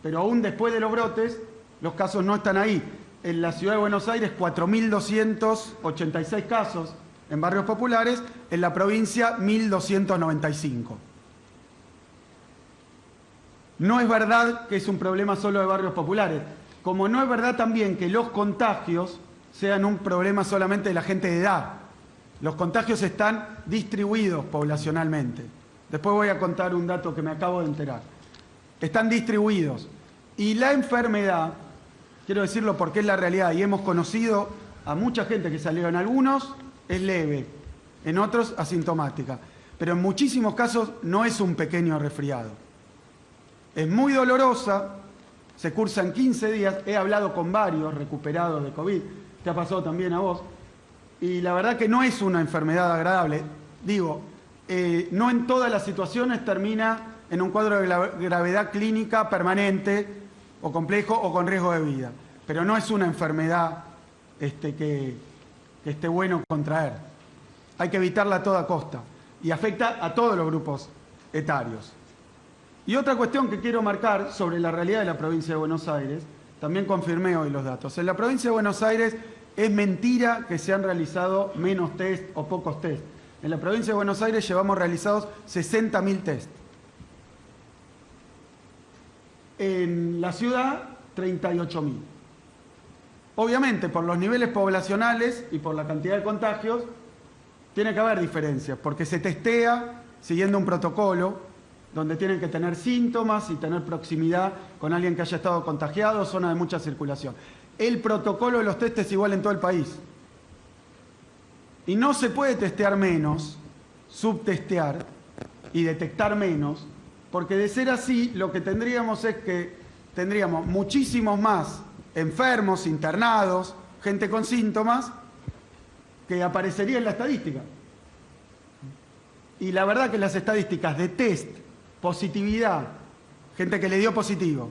pero aún después de los brotes, los casos no están ahí. En la ciudad de Buenos Aires, 4.286 casos en barrios populares, en la provincia, 1.295. No es verdad que es un problema solo de barrios populares, como no es verdad también que los contagios sean un problema solamente de la gente de edad. Los contagios están distribuidos poblacionalmente. Después voy a contar un dato que me acabo de enterar. Están distribuidos. Y la enfermedad, quiero decirlo porque es la realidad, y hemos conocido a mucha gente que salió, en algunos es leve, en otros asintomática, pero en muchísimos casos no es un pequeño resfriado. Es muy dolorosa, se cursa en 15 días, he hablado con varios recuperados de COVID, te ha pasado también a vos, y la verdad que no es una enfermedad agradable. Digo, no en todas las situaciones termina en un cuadro de gravedad clínica permanente o complejo o con riesgo de vida, pero no es una enfermedad que esté bueno contraer. Hay que evitarla a toda costa y afecta a todos los grupos etarios. Y otra cuestión que quiero marcar sobre la realidad de la provincia de Buenos Aires, también confirmé hoy los datos. En la provincia de Buenos Aires es mentira que se han realizado menos test o pocos test. En la provincia de Buenos Aires llevamos realizados 60.000 test. En la ciudad, 38.000. Obviamente, por los niveles poblacionales y por la cantidad de contagios, tiene que haber diferencias, porque se testea siguiendo un protocolo donde tienen que tener síntomas y tener proximidad con alguien que haya estado contagiado, zona de mucha circulación. El protocolo de los test es igual en todo el país. Y no se puede testear menos, subtestear y detectar menos, porque de ser así, lo que tendríamos es que tendríamos muchísimos más enfermos, internados, gente con síntomas, que aparecería en la estadística. Y la verdad que las estadísticas de test, positividad, gente que le dio positivo,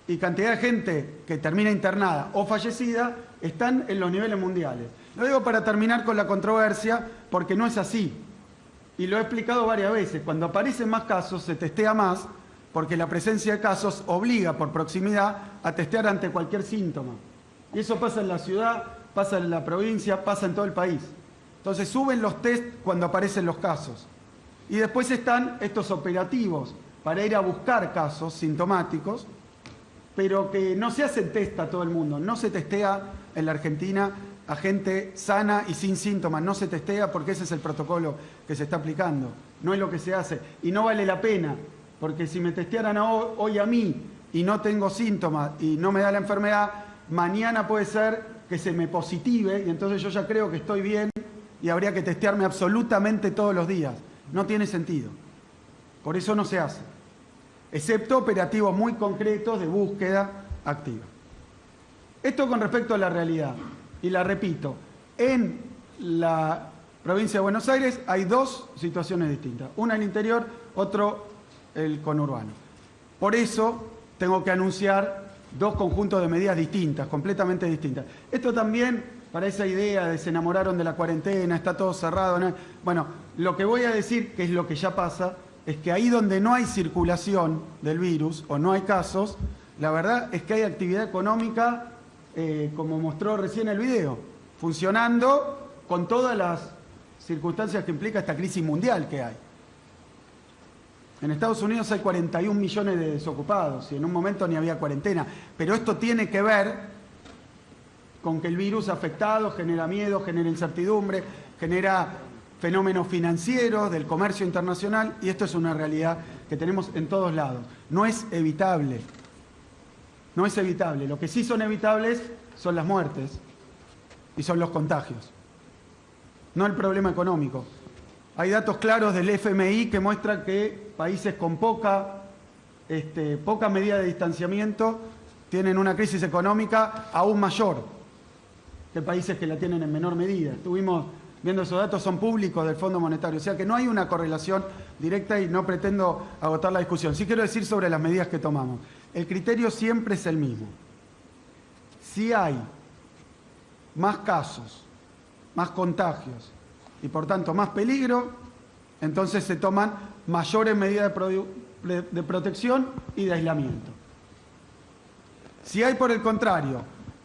y cantidad de gente que termina internada o fallecida, están en los niveles mundiales. Lo digo para terminar con la controversia, porque no es así. Y lo he explicado varias veces. Cuando aparecen más casos, se testea más, porque la presencia de casos obliga por proximidad a testear ante cualquier síntoma. Y eso pasa en la ciudad, pasa en la provincia, pasa en todo el país. Entonces suben los test cuando aparecen los casos. Y después están estos operativos para ir a buscar casos sintomáticos, pero que no se hace test a todo el mundo. No se testea en la Argentina a gente sana y sin síntomas. No se testea porque ese es el protocolo que se está aplicando. No es lo que se hace. Y no vale la pena, porque si me testearan hoy a mí y no tengo síntomas y no me da la enfermedad, mañana puede ser que se me positive y entonces yo ya creo que estoy bien y habría que testearme absolutamente todos los días. No tiene sentido. Por eso no se hace. Excepto operativos muy concretos de búsqueda activa. Esto con respecto a la realidad. Y la repito, en la provincia de Buenos Aires hay dos situaciones distintas. Una el interior, otro el conurbano. Por eso tengo que anunciar dos conjuntos de medidas distintas, completamente distintas. Esto también, para esa idea de se enamoraron de la cuarentena, está todo cerrado, ¿no? Bueno, lo que voy a decir, que es lo que ya pasa, es que ahí donde no hay circulación del virus o no hay casos, la verdad es que hay actividad económica, como mostró recién el video, funcionando con todas las circunstancias que implica esta crisis mundial que hay. En Estados Unidos hay 41 millones de desocupados y en un momento ni había cuarentena. Pero esto tiene que ver con que el virus afectado genera miedo, genera incertidumbre, genera fenómenos financieros del comercio internacional y esto es una realidad que tenemos en todos lados. No es evitable. No es evitable. Lo que sí son evitables son las muertes y son los contagios. No el problema económico. Hay datos claros del FMI que muestran que países con poca medida de distanciamiento tienen una crisis económica aún mayor que países que la tienen en menor medida. Estuvimos viendo esos datos, son públicos del Fondo Monetario. O sea que no hay una correlación directa y no pretendo agotar la discusión. Sí quiero decir sobre las medidas que tomamos. El criterio siempre es el mismo. Si hay más casos, más contagios y por tanto más peligro, entonces se toman mayores medidas de protección y de aislamiento. Si hay por el contrario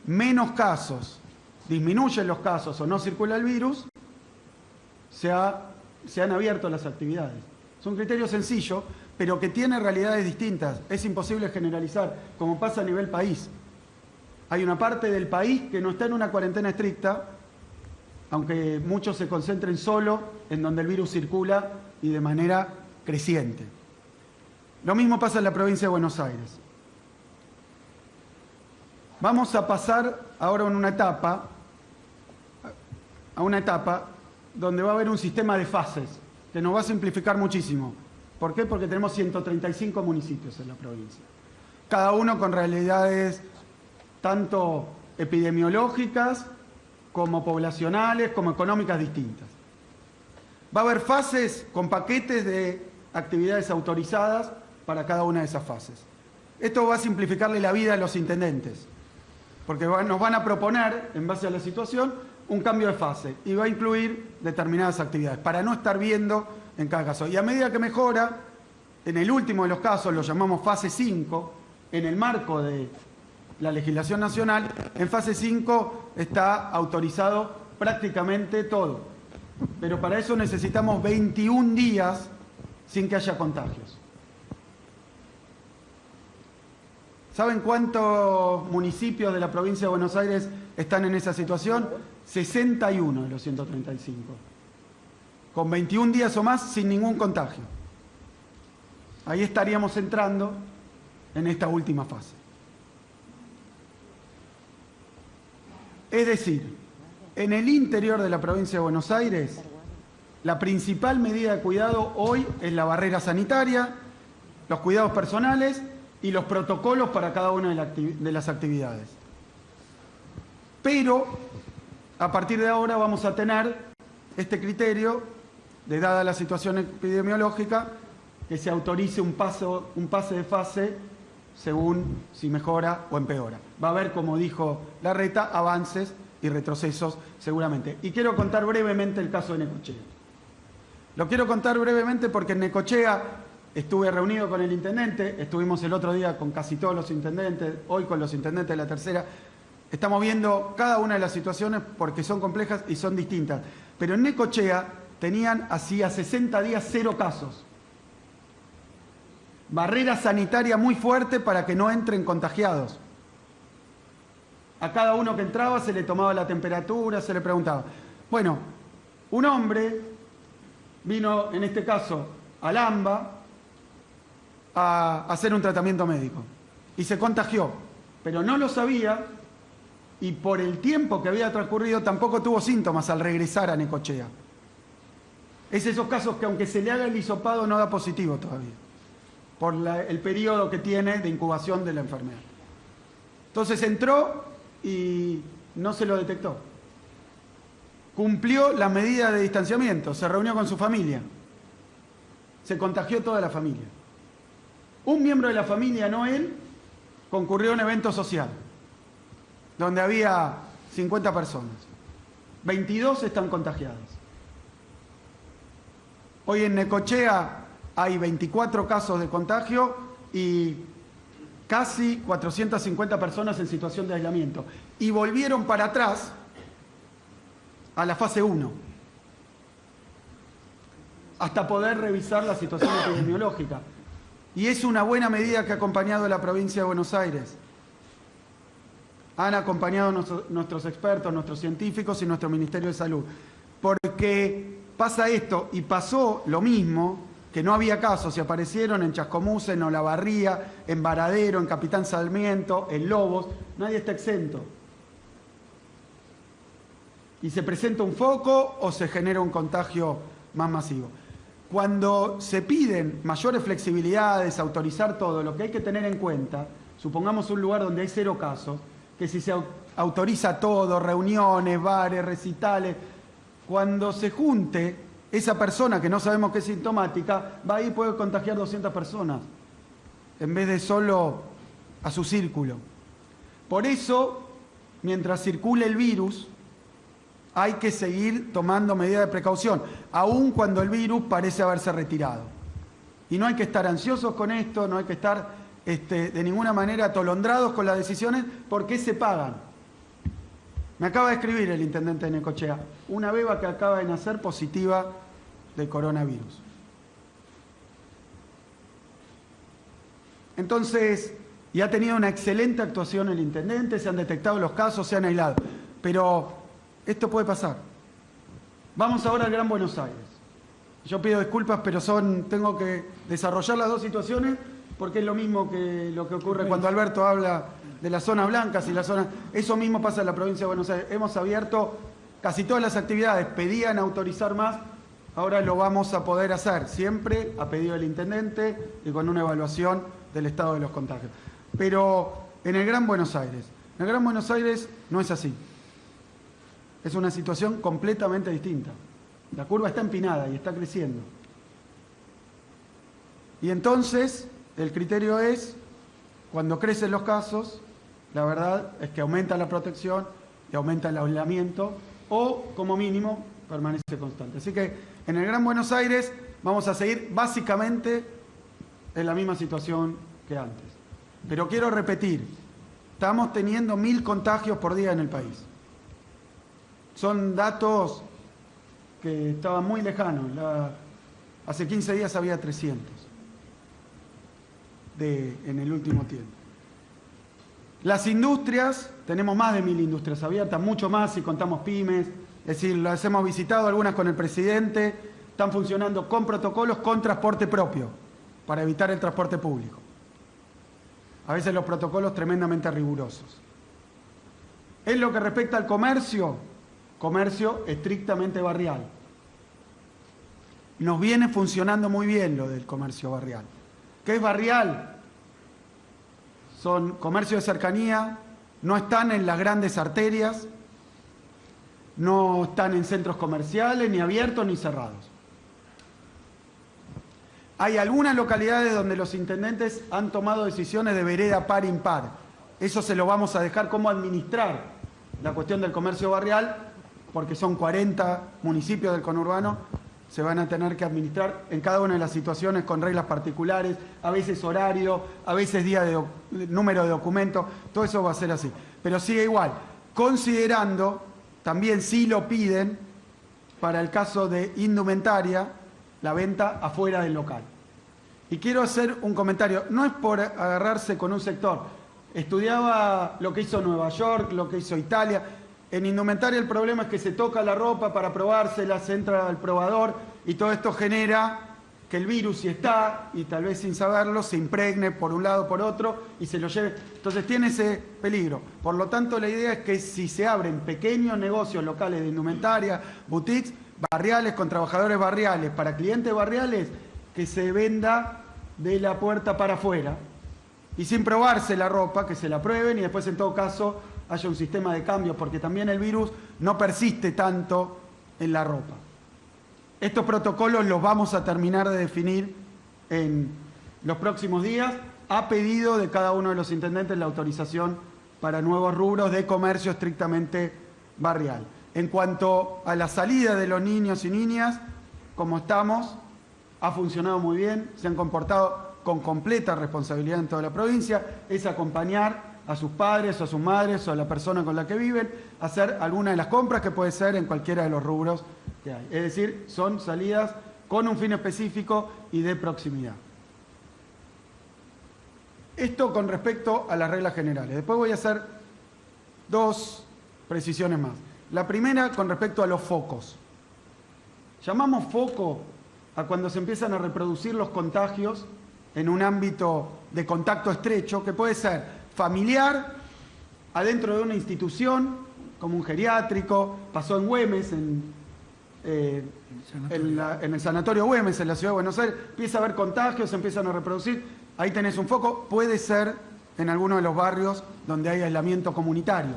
menos casos, disminuyen los casos o no circula el virus, se han abierto las actividades. Es un criterio sencillo, pero que tiene realidades distintas. Es imposible generalizar, como pasa a nivel país. Hay una parte del país que no está en una cuarentena estricta, aunque muchos se concentren solo en donde el virus circula y de manera creciente. Lo mismo pasa en la provincia de Buenos Aires. Vamos a pasar ahora a una etapa donde va a haber un sistema de fases que nos va a simplificar muchísimo. ¿Por qué? Porque tenemos 135 municipios en la provincia, cada uno con realidades tanto epidemiológicas como poblacionales, como económicas distintas. Va a haber fases con paquetes de actividades autorizadas para cada una de esas fases. Esto va a simplificarle la vida a los intendentes, porque nos van a proponer, en base a la situación, un cambio de fase y va a incluir determinadas actividades, para no estar viendo en cada caso. Y a medida que mejora, en el último de los casos, lo llamamos fase 5, en el marco de la legislación nacional, en fase 5 está autorizado prácticamente todo. Pero para eso necesitamos 21 días sin que haya contagios. ¿Saben cuántos municipios de la provincia de Buenos Aires están en esa situación? 61 de los 135. Con 21 días o más sin ningún contagio. Ahí estaríamos entrando en esta última fase. Es decir, en el interior de la provincia de Buenos Aires, la principal medida de cuidado hoy es la barrera sanitaria, los cuidados personales y los protocolos para cada una de las actividades. Pero, a partir de ahora vamos a tener este criterio de, dada la situación epidemiológica, que se autorice un pase de fase según si mejora o empeora. Va a haber, como dijo Larreta, avances y retrocesos seguramente. Y quiero contar brevemente el caso de Necochea. Lo quiero contar brevemente porque en Necochea estuve reunido con el intendente, estuvimos el otro día con casi todos los intendentes, hoy con los intendentes de la tercera. Estamos viendo cada una de las situaciones porque son complejas y son distintas. Pero en Necochea tenían hacía 60 días 0 casos. Barrera sanitaria muy fuerte para que no entren contagiados. A cada uno que entraba se le tomaba la temperatura, se le preguntaba. Bueno, un hombre vino, en este caso, al AMBA a hacer un tratamiento médico y se contagió, pero no lo sabía y por el tiempo que había transcurrido tampoco tuvo síntomas al regresar a Necochea. Es esos casos que aunque se le haga el hisopado no da positivo todavía, por el periodo que tiene de incubación de la enfermedad. Entonces entró y no se lo detectó. Cumplió la medida de distanciamiento, se reunió con su familia. Se contagió toda la familia. Un miembro de la familia, no él, concurrió a un evento social donde había 50 personas. 22 están contagiadas. Hoy en Necochea hay 24 casos de contagio y casi 450 personas en situación de aislamiento. Y volvieron para atrás a la fase 1, hasta poder revisar la situación epidemiológica. Y es una buena medida que ha acompañado la provincia de Buenos Aires. Han acompañado nuestros expertos, nuestros científicos y nuestro Ministerio de Salud. Porque pasa esto, y pasó lo mismo, que no había casos, y aparecieron en Chascomús, en Olavarría, en Varadero, en Capitán Sarmiento, en Lobos. Nadie está exento. Y se presenta un foco o se genera un contagio más masivo. Cuando se piden mayores flexibilidades, autorizar todo, lo que hay que tener en cuenta, supongamos un lugar donde hay 0 casos, que si se autoriza todo, reuniones, bares, recitales, cuando se junte esa persona que no sabemos qué es sintomática, va ahí y puede contagiar 200 personas, en vez de solo a su círculo. Por eso, mientras circule el virus, hay que seguir tomando medidas de precaución, aun cuando el virus parece haberse retirado. Y no hay que estar ansiosos con esto, no hay que estar de ninguna manera atolondrados con las decisiones, porque se pagan. Me acaba de escribir el intendente de Necochea, una beba que acaba de nacer positiva de coronavirus. Entonces, y ha tenido una excelente actuación el intendente, se han detectado los casos, se han aislado. Pero esto puede pasar. Vamos ahora al Gran Buenos Aires. Yo pido disculpas, pero tengo que desarrollar las dos situaciones porque es lo mismo que lo que ocurre cuando Alberto habla de las zonas blancas y las zonas... Eso mismo pasa en la provincia de Buenos Aires. Hemos abierto casi todas las actividades, pedían autorizar más, ahora lo vamos a poder hacer, siempre a pedido del intendente y con una evaluación del estado de los contagios. Pero en el Gran Buenos Aires no es así. Es una situación completamente distinta. La curva está empinada y está creciendo. Y entonces, el criterio es, cuando crecen los casos, la verdad es que aumenta la protección y aumenta el aislamiento, o, como mínimo, permanece constante. Así que, en el Gran Buenos Aires, vamos a seguir básicamente en la misma situación que antes. Pero quiero repetir, estamos teniendo 1000 contagios por día en el país. Son datos que estaban muy lejanos. Hace 15 días había 300 en el último tiempo. Las industrias, tenemos más de 1000 industrias abiertas, mucho más si contamos pymes. Es decir, las hemos visitado, algunas con el presidente, están funcionando con protocolos con transporte propio, para evitar el transporte público. A veces los protocolos tremendamente rigurosos. En lo que respecta al comercio estrictamente barrial. Nos viene funcionando muy bien lo del comercio barrial. ¿Qué es barrial? Son comercios de cercanía, no están en las grandes arterias, no están en centros comerciales, ni abiertos ni cerrados. Hay algunas localidades donde los intendentes han tomado decisiones de vereda par impar. Eso se lo vamos a dejar cómo administrar la cuestión del comercio barrial, porque son 40 municipios del conurbano, se van a tener que administrar en cada una de las situaciones con reglas particulares, a veces horario, a veces número de documentos, todo eso va a ser así. Pero sigue igual, considerando, también si lo piden, para el caso de indumentaria, la venta afuera del local. Y quiero hacer un comentario, no es por agarrarse con un sector, estudiaba lo que hizo Nueva York, lo que hizo Italia. En indumentaria el problema es que se toca la ropa para probársela, se entra al probador y todo esto genera que el virus, si está, y tal vez sin saberlo, se impregne por un lado por otro y se lo lleve. Entonces tiene ese peligro. Por lo tanto, la idea es que si se abren pequeños negocios locales de indumentaria, boutiques, barriales, con trabajadores barriales, para clientes barriales, que se venda de la puerta para afuera y sin probarse la ropa, que se la prueben y después en todo caso haya un sistema de cambios, porque también el virus no persiste tanto en la ropa. Estos protocolos los vamos a terminar de definir en los próximos días, a pedido de cada uno de los intendentes la autorización para nuevos rubros de comercio estrictamente barrial. En cuanto a la salida de los niños y niñas, como estamos, ha funcionado muy bien, se han comportado con completa responsabilidad en toda la provincia, es acompañar a sus padres o a sus madres o a la persona con la que viven, a hacer alguna de las compras que puede ser en cualquiera de los rubros que hay. Es decir, son salidas con un fin específico y de proximidad. Esto con respecto a las reglas generales. Después voy a hacer dos precisiones más. La primera con respecto a los focos. Llamamos foco a cuando se empiezan a reproducir los contagios en un ámbito de contacto estrecho, que puede ser familiar, adentro de una institución, como un geriátrico, pasó en Güemes, en el sanatorio Güemes, en la ciudad de Buenos Aires, empieza a haber contagios, se empiezan a reproducir, ahí tenés un foco, puede ser en alguno de los barrios donde hay aislamiento comunitario.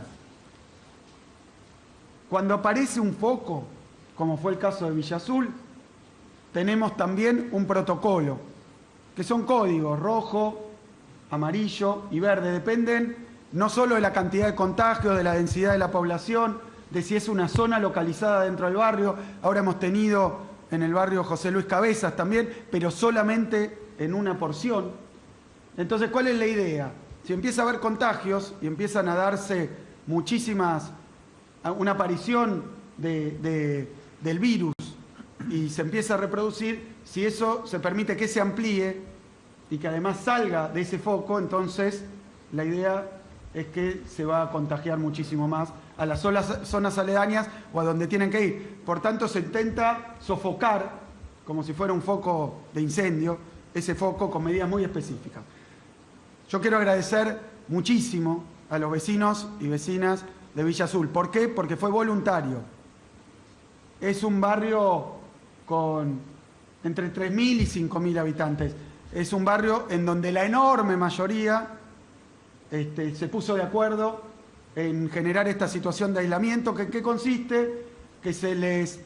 Cuando aparece un foco, como fue el caso de Villa Azul, tenemos también un protocolo, que son códigos rojo, amarillo y verde, dependen no solo de la cantidad de contagios, de la densidad de la población, de si es una zona localizada dentro del barrio. Ahora hemos tenido en el barrio José Luis Cabezas también, pero solamente en una porción. Entonces, ¿cuál es la idea? Si empieza a haber contagios y empiezan a darse una aparición del virus y se empieza a reproducir, si eso se permite que se amplíe y que además salga de ese foco, entonces la idea es que se va a contagiar muchísimo más a las zonas aledañas o a donde tienen que ir. Por tanto, se intenta sofocar, como si fuera un foco de incendio, ese foco con medidas muy específicas. Yo quiero agradecer muchísimo a los vecinos y vecinas de Villa Azul. ¿Por qué? Porque fue voluntario. Es un barrio con entre 3.000 y 5.000 habitantes. Es un barrio en donde la enorme mayoría se puso de acuerdo en generar esta situación de aislamiento, que ¿en qué consiste? Que se les,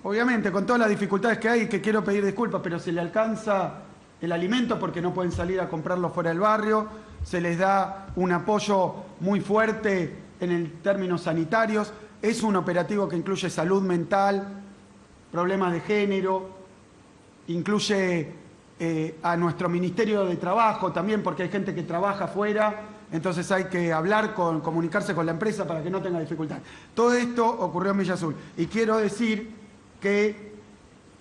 obviamente con todas las dificultades que hay, que quiero pedir disculpas, pero se les alcanza el alimento porque no pueden salir a comprarlo fuera del barrio, se les da un apoyo muy fuerte en términos sanitarios, es un operativo que incluye salud mental, problemas de género, incluye a nuestro Ministerio de Trabajo también, porque hay gente que trabaja afuera, entonces hay que comunicarse con la empresa para que no tenga dificultad. Todo esto ocurrió en Villa Azul. Y quiero decir que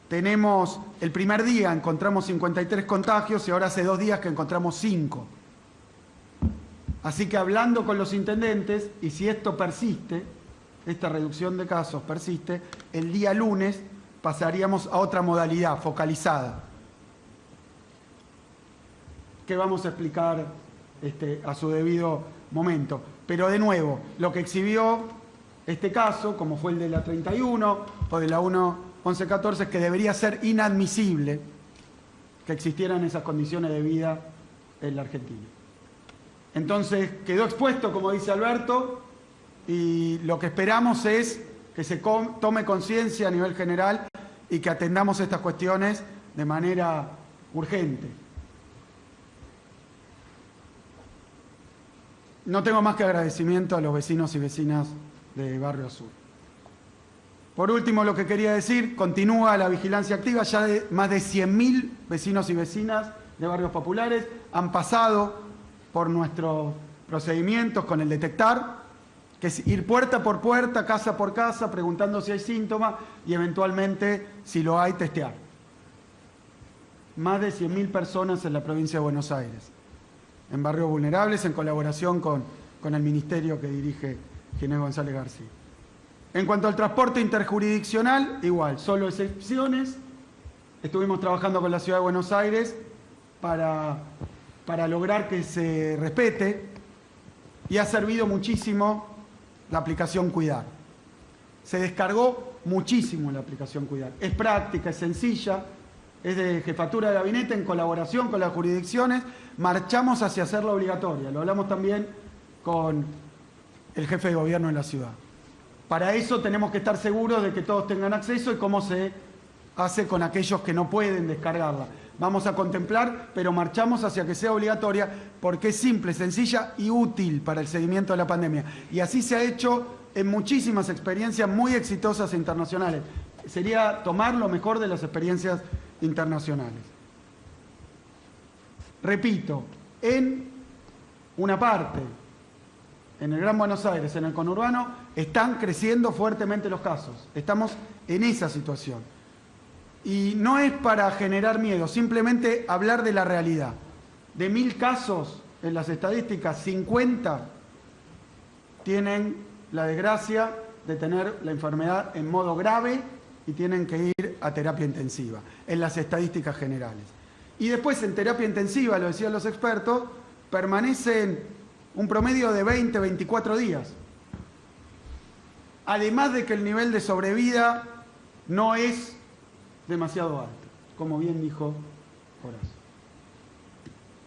tenemos, el primer día encontramos 53 contagios y ahora hace 2 días que encontramos 5. Así que hablando con los intendentes, y si esto persiste, esta reducción de casos persiste, el día lunes pasaríamos a otra modalidad focalizada, que vamos a explicar a su debido momento. Pero de nuevo, lo que exhibió este caso, como fue el de la 31 o de la 1114, es que debería ser inadmisible que existieran esas condiciones de vida en la Argentina. Entonces quedó expuesto, como dice Alberto, y lo que esperamos es que se tome conciencia a nivel general y que atendamos estas cuestiones de manera urgente. No tengo más que agradecimiento a los vecinos y vecinas de Barrio Azul. Por último, lo que quería decir, continúa la vigilancia activa, ya de más de 100.000 vecinos y vecinas de barrios populares han pasado por nuestros procedimientos con el detectar, que es ir puerta por puerta, casa por casa, preguntando si hay síntomas y eventualmente, si lo hay, testear. Más de 100.000 personas en la provincia de Buenos Aires, en barrios vulnerables, en colaboración con el ministerio que dirige Ginés González García. En cuanto al transporte interjurisdiccional, igual, solo excepciones. Estuvimos trabajando con la Ciudad de Buenos Aires para lograr que se respete, y ha servido muchísimo la aplicación Cuidar. Se descargó muchísimo la aplicación Cuidar. Es práctica, es sencilla, es de jefatura de gabinete en colaboración con las jurisdicciones. Marchamos hacia hacerla obligatoria. Lo hablamos también con el jefe de gobierno de la ciudad. Para eso tenemos que estar seguros de que todos tengan acceso y cómo se hace con aquellos que no pueden descargarla. Vamos a contemplar, pero marchamos hacia que sea obligatoria porque es simple, sencilla y útil para el seguimiento de la pandemia. Y así se ha hecho en muchísimas experiencias muy exitosas internacionales. Sería tomar lo mejor de las experiencias internacionales. Repito, en una parte, en el Gran Buenos Aires, en el conurbano, están creciendo fuertemente los casos. Estamos en esa situación. Y no es para generar miedo, simplemente hablar de la realidad. De 1000 casos en las estadísticas, 50 tienen la desgracia de tener la enfermedad en modo grave y tienen que ir a terapia intensiva, en las estadísticas generales. Y después en terapia intensiva, lo decían los expertos, permanecen un promedio de 20, 24 días. Además de que el nivel de sobrevida no es demasiado alto, como bien dijo Horacio.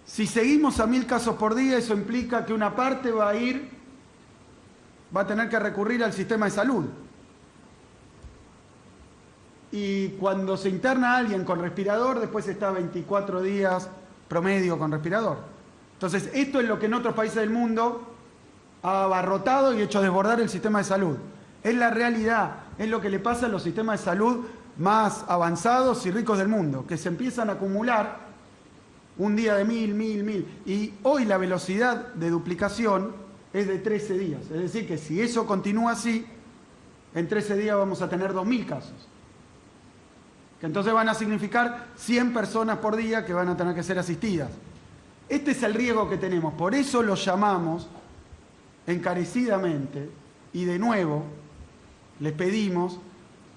Si seguimos a 1000 casos por día, eso implica que una parte va a tener que recurrir al sistema de salud. Y cuando se interna a alguien con respirador, después está 24 días promedio con respirador. Entonces, esto es lo que en otros países del mundo ha abarrotado y hecho desbordar el sistema de salud. Es la realidad, es lo que le pasa a los sistemas de salud más avanzados y ricos del mundo, que se empiezan a acumular un día de 1000. Y hoy la velocidad de duplicación es de 13 días. Es decir, que si eso continúa así, en 13 días vamos a tener 2000 casos. Que entonces van a significar 100 personas por día que van a tener que ser asistidas. Este es el riesgo que tenemos. Por eso los llamamos encarecidamente y de nuevo les pedimos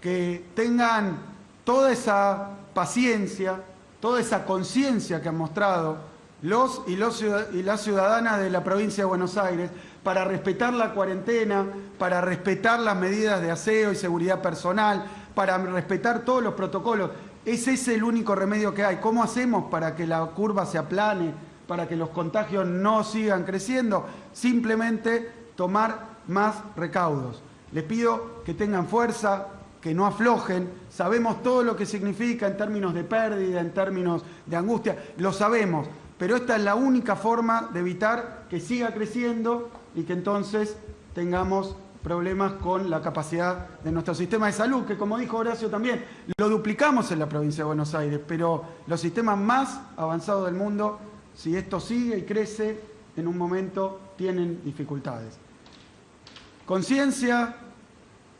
que tengan toda esa paciencia, toda esa conciencia que han mostrado los y las ciudadanas de la provincia de Buenos Aires para respetar la cuarentena, para respetar las medidas de aseo y seguridad personal, para respetar todos los protocolos. Ese es el único remedio que hay. ¿Cómo hacemos para que la curva se aplane, para que los contagios no sigan creciendo? Simplemente tomar más recaudos. Les pido que tengan fuerza, que no aflojen. Sabemos todo lo que significa en términos de pérdida, en términos de angustia. Lo sabemos, pero esta es la única forma de evitar que siga creciendo y que entonces tengamos problemas con la capacidad de nuestro sistema de salud, que como dijo Horacio también, lo duplicamos en la provincia de Buenos Aires, pero los sistemas más avanzados del mundo, si esto sigue y crece, en un momento tienen dificultades. Conciencia,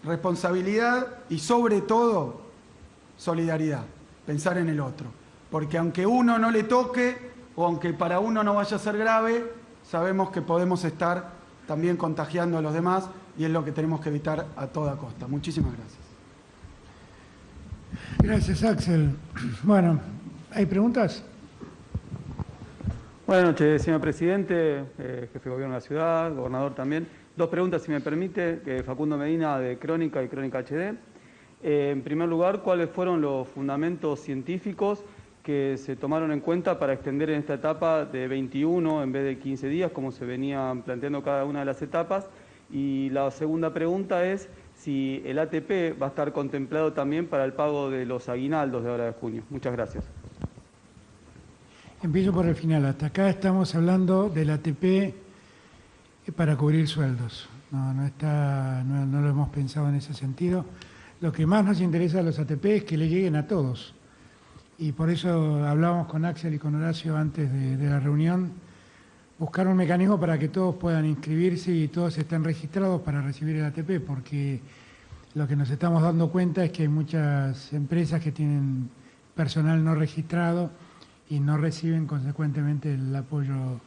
responsabilidad y sobre todo solidaridad, pensar en el otro, porque aunque uno no le toque o aunque para uno no vaya a ser grave, sabemos que podemos estar también contagiando a los demás y es lo que tenemos que evitar a toda costa. Muchísimas gracias. Gracias, Axel. Bueno, ¿hay preguntas? Buenas noches, señor presidente, jefe de gobierno de la ciudad, gobernador también. 2 preguntas, si me permite. Facundo Medina, de Crónica y Crónica HD. En primer lugar, ¿cuáles fueron los fundamentos científicos que se tomaron en cuenta para extender en esta etapa de 21 en vez de 15 días, como se venían planteando cada una de las etapas? Y la segunda pregunta es si el ATP va a estar contemplado también para el pago de los aguinaldos de ahora de junio. Muchas gracias. Empiezo por el final. Hasta acá estamos hablando del ATP para cubrir sueldos. No lo hemos pensado en ese sentido. Lo que más nos interesa a los ATP es que le lleguen a todos. Y por eso hablábamos con Axel y con Horacio antes de la reunión, buscar un mecanismo para que todos puedan inscribirse y todos estén registrados para recibir el ATP, porque lo que nos estamos dando cuenta es que hay muchas empresas que tienen personal no registrado y no reciben consecuentemente el apoyo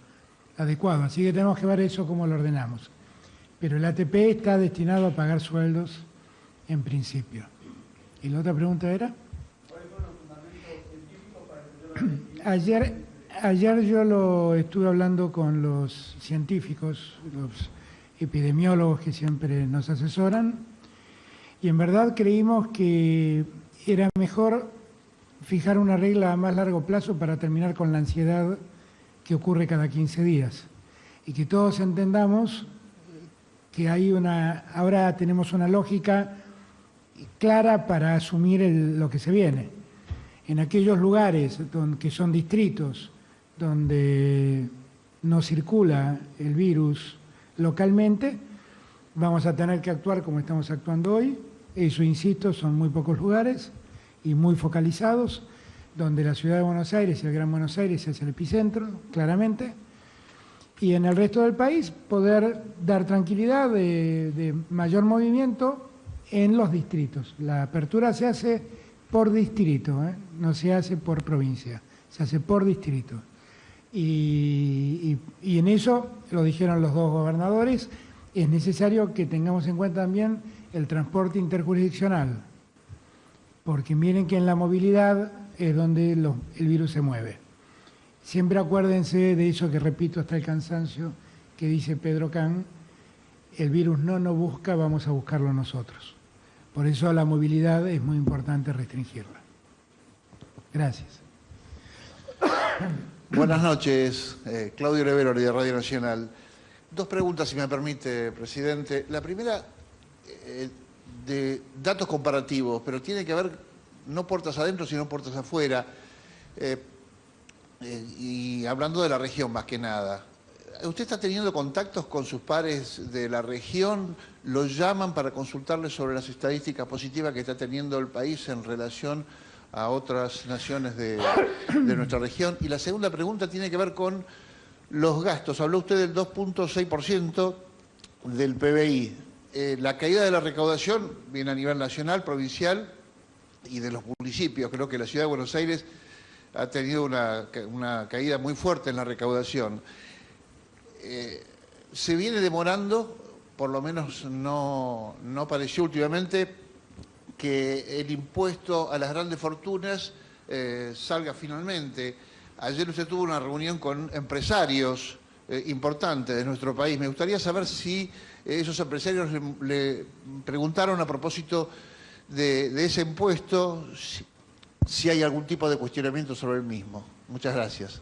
adecuado. Así que tenemos que ver eso cómo lo ordenamos. Pero el ATP está destinado a pagar sueldos en principio. ¿Y la otra pregunta era? ¿Cuáles fueron los fundamentos científicos para extender? Ayer yo lo estuve hablando con los científicos, los epidemiólogos que siempre nos asesoran, y en verdad creímos que era mejor fijar una regla a más largo plazo para terminar con la ansiedad que ocurre cada 15 días y que todos entendamos que ahora tenemos una lógica clara para asumir lo que se viene. En aquellos lugares que son distritos, donde no circula el virus localmente, vamos a tener que actuar como estamos actuando hoy. Eso, insisto, son muy pocos lugares y muy focalizados, donde la ciudad de Buenos Aires y el Gran Buenos Aires es el epicentro, claramente, y en el resto del país poder dar tranquilidad de mayor movimiento en los distritos. La apertura se hace por distrito, no se hace por provincia, se hace por distrito. Y en eso, lo dijeron los dos gobernadores, es necesario que tengamos en cuenta también el transporte interjurisdiccional, porque miren que en la movilidad es donde el virus se mueve. Siempre acuérdense de eso que repito hasta el cansancio, que dice Pedro Can: el virus no nos busca, vamos a buscarlo nosotros. Por eso la movilidad es muy importante restringirla. Gracias. Buenas noches, Claudio Rivero de Radio Nacional. Dos preguntas, si me permite, presidente. La primera, de datos comparativos, pero tiene que ver no puertas adentro, sino puertas afuera. Y hablando de la región más que nada. ¿Usted está teniendo contactos con sus pares de la región? ¿Lo llaman para consultarles sobre las estadísticas positivas que está teniendo el país en relación a otras naciones de nuestra región? Y la segunda pregunta tiene que ver con los gastos. Habló usted del 2.6% del PBI. La caída de la recaudación viene a nivel nacional, provincial y de los municipios. Creo que la ciudad de Buenos Aires ha tenido una caída muy fuerte en la recaudación. Se viene demorando, por lo menos no pareció últimamente, que el impuesto a las grandes fortunas salga finalmente. Ayer usted tuvo una reunión con empresarios importantes de nuestro país. Me gustaría saber si esos empresarios le preguntaron a propósito de ese impuesto, si hay algún tipo de cuestionamiento sobre el mismo. Muchas gracias.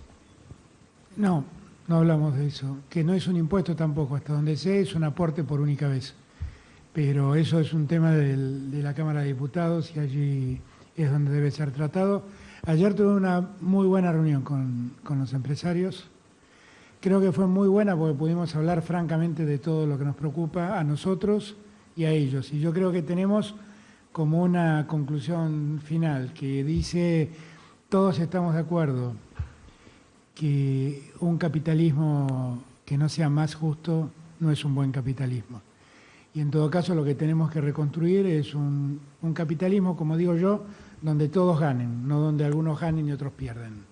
No hablamos de eso, que no es un impuesto tampoco, hasta donde sé es un aporte por única vez. Pero eso es un tema de la Cámara de Diputados y allí es donde debe ser tratado. Ayer tuve una muy buena reunión con los empresarios. Creo que fue muy buena porque pudimos hablar francamente de todo lo que nos preocupa a nosotros y a ellos. Y yo creo que tenemos como una conclusión final que dice: todos estamos de acuerdo que un capitalismo que no sea más justo no es un buen capitalismo. Y en todo caso lo que tenemos que reconstruir es un capitalismo, como digo yo, donde todos ganen, no donde algunos ganen y otros pierden.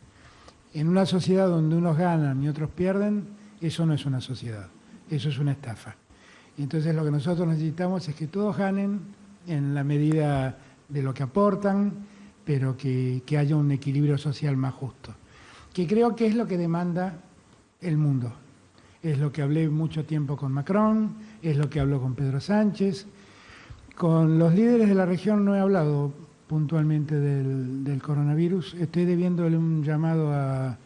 En una sociedad donde unos ganan y otros pierden, eso no es una sociedad, eso es una estafa. Y entonces lo que nosotros necesitamos es que todos ganen en la medida de lo que aportan, pero que haya un equilibrio social más justo, que creo que es lo que demanda el mundo. Es lo que hablé mucho tiempo con Macron, es lo que habló con Pedro Sánchez. Con los líderes de la región no he hablado puntualmente del coronavirus. Estoy debiéndole un llamado a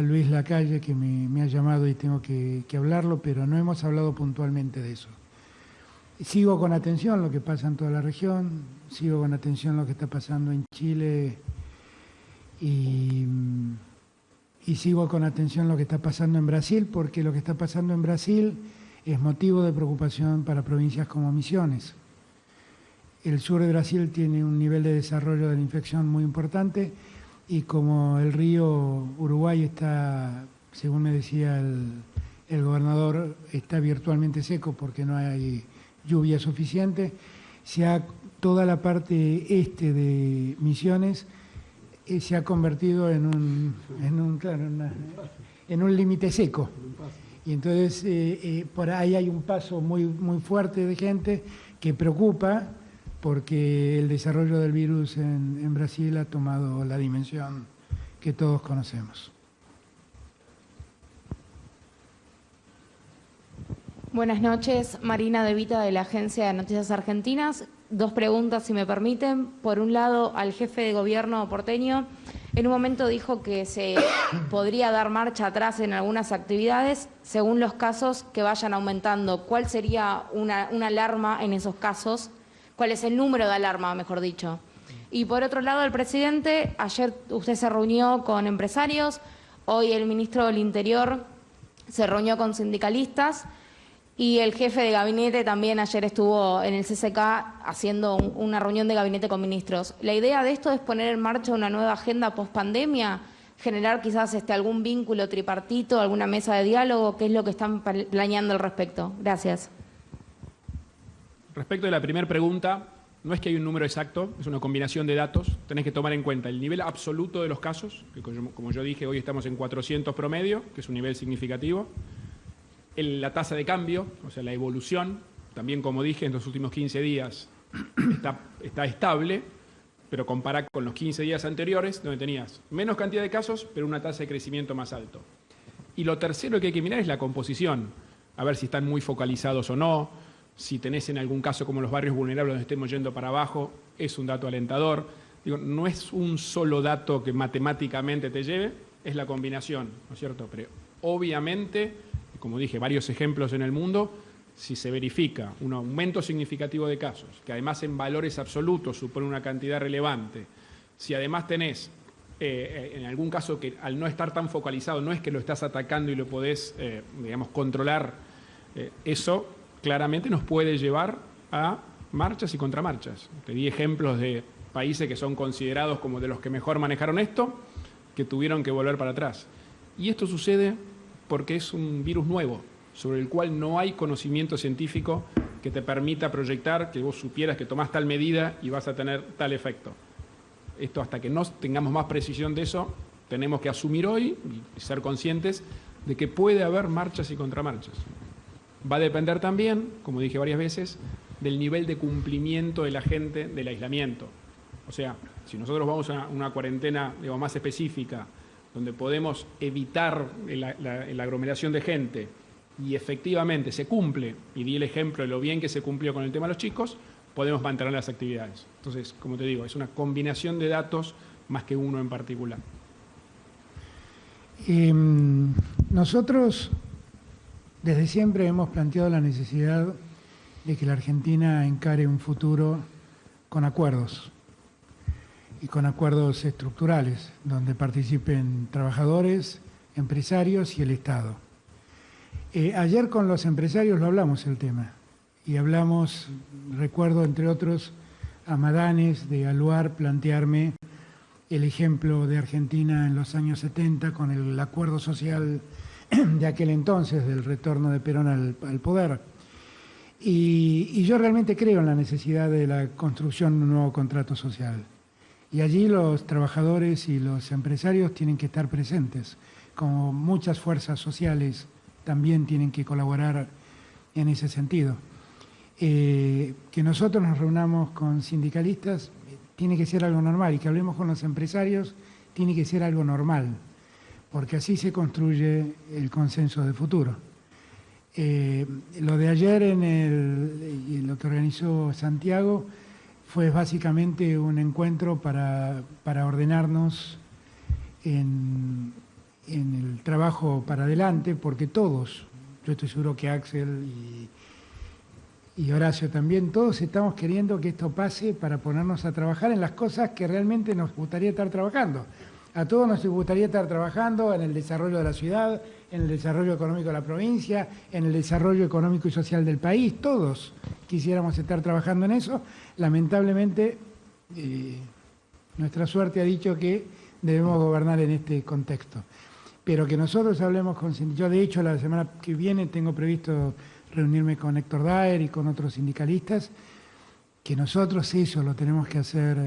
Luis Lacalle, que me ha llamado y tengo que hablarlo, pero no hemos hablado puntualmente de eso. Sigo con atención lo que pasa en toda la región, sigo con atención lo que está pasando en Chile y sigo con atención lo que está pasando en Brasil, porque lo que está pasando en Brasil es motivo de preocupación para provincias como Misiones. El sur de Brasil tiene un nivel de desarrollo de la infección muy importante y como el río Uruguay está, según me decía el gobernador, está virtualmente seco porque no hay lluvia suficiente, toda la parte este de Misiones se ha convertido en un límite seco. Y entonces por ahí hay un paso muy fuerte de gente que preocupa porque el desarrollo del virus en Brasil ha tomado la dimensión que todos conocemos. Buenas noches, Marina De Vita de la Agencia de Noticias Argentinas. Dos preguntas, si me permiten. Por un lado, al jefe de gobierno porteño, En un momento dijo que se podría dar marcha atrás en algunas actividades según los casos que vayan aumentando. ¿Cuál sería una alarma en esos casos? ¿Cuál es el número de alarma, mejor dicho? Y por otro lado, el presidente, ayer usted se reunió con empresarios, hoy el ministro del Interior se reunió con sindicalistas y el jefe de gabinete también ayer estuvo en el CCK haciendo una reunión de gabinete con ministros. La idea de esto es poner en marcha una nueva agenda post-pandemia, generar quizás algún vínculo tripartito, alguna mesa de diálogo. ¿Qué es lo que están planeando al respecto? Gracias. Respecto de la primera pregunta, no es que hay un número exacto, es una combinación de datos. Tenés que tomar en cuenta el nivel absoluto de los casos, que como yo dije, hoy estamos en 400 promedio, que es un nivel significativo. La tasa de cambio, o sea, la evolución, también como dije, en los últimos 15 días está estable, pero compará con los 15 días anteriores, donde tenías menos cantidad de casos, pero una tasa de crecimiento más alto. Y lo tercero que hay que mirar es la composición, a ver si están muy focalizados o no, si tenés en algún caso como los barrios vulnerables donde estemos yendo para abajo, es un dato alentador. Digo, no es un solo dato que matemáticamente te lleve, es la combinación, ¿no es cierto? Pero obviamente, como dije, varios ejemplos en el mundo, si se verifica un aumento significativo de casos, que además en valores absolutos supone una cantidad relevante, si además tenés en algún caso que al no estar tan focalizado, no es que lo estás atacando y lo podés, digamos, controlar, eso claramente nos puede llevar a marchas y contramarchas. Te di ejemplos de países que son considerados como de los que mejor manejaron esto, que tuvieron que volver para atrás. Y esto sucede porque es un virus nuevo, sobre el cual no hay conocimiento científico que te permita proyectar que vos supieras que tomás tal medida y vas a tener tal efecto. Esto, hasta que no tengamos más precisión de eso, tenemos que asumir hoy y ser conscientes de que puede haber marchas y contramarchas. Va a depender también, como dije varias veces, del nivel de cumplimiento de la gente del aislamiento. O sea, si nosotros vamos a una cuarentena, digamos, más específica, donde podemos evitar la aglomeración de gente y efectivamente se cumple, y di el ejemplo de lo bien que se cumplió con el tema de los chicos, podemos mantener las actividades. Entonces, como te digo, es una combinación de datos más que uno en particular. Nosotros desde siempre hemos planteado la necesidad de que la Argentina encare un futuro con acuerdos. Y con acuerdos estructurales, donde participen trabajadores, empresarios y el Estado. Ayer con los empresarios lo hablamos el tema, y hablamos, recuerdo entre otros, a Madanes de Aluar plantearme el ejemplo de Argentina en los años 70 con el acuerdo social de aquel entonces, del retorno de Perón al poder. Y yo realmente creo en la necesidad de la construcción de un nuevo contrato social. Y allí los trabajadores y los empresarios tienen que estar presentes, como muchas fuerzas sociales también tienen que colaborar en ese sentido. Que nosotros nos reunamos con sindicalistas tiene que ser algo normal, y que hablemos con los empresarios tiene que ser algo normal, porque así se construye el consenso de futuro. Lo de ayer en lo que organizó Santiago fue básicamente un encuentro para ordenarnos en el trabajo para adelante, porque todos, yo estoy seguro que Axel y Horacio también, todos estamos queriendo que esto pase para ponernos a trabajar en las cosas que realmente nos gustaría estar trabajando. A todos nos gustaría estar trabajando en el desarrollo de la ciudad, en el desarrollo económico de la provincia, en el desarrollo económico y social del país. Todos quisiéramos estar trabajando en eso. Lamentablemente, nuestra suerte ha dicho que debemos gobernar en este contexto. Pero que nosotros hablemos con... Yo, de hecho, la semana que viene tengo previsto reunirme con Héctor Daer y con otros sindicalistas, que nosotros eso lo tenemos que hacer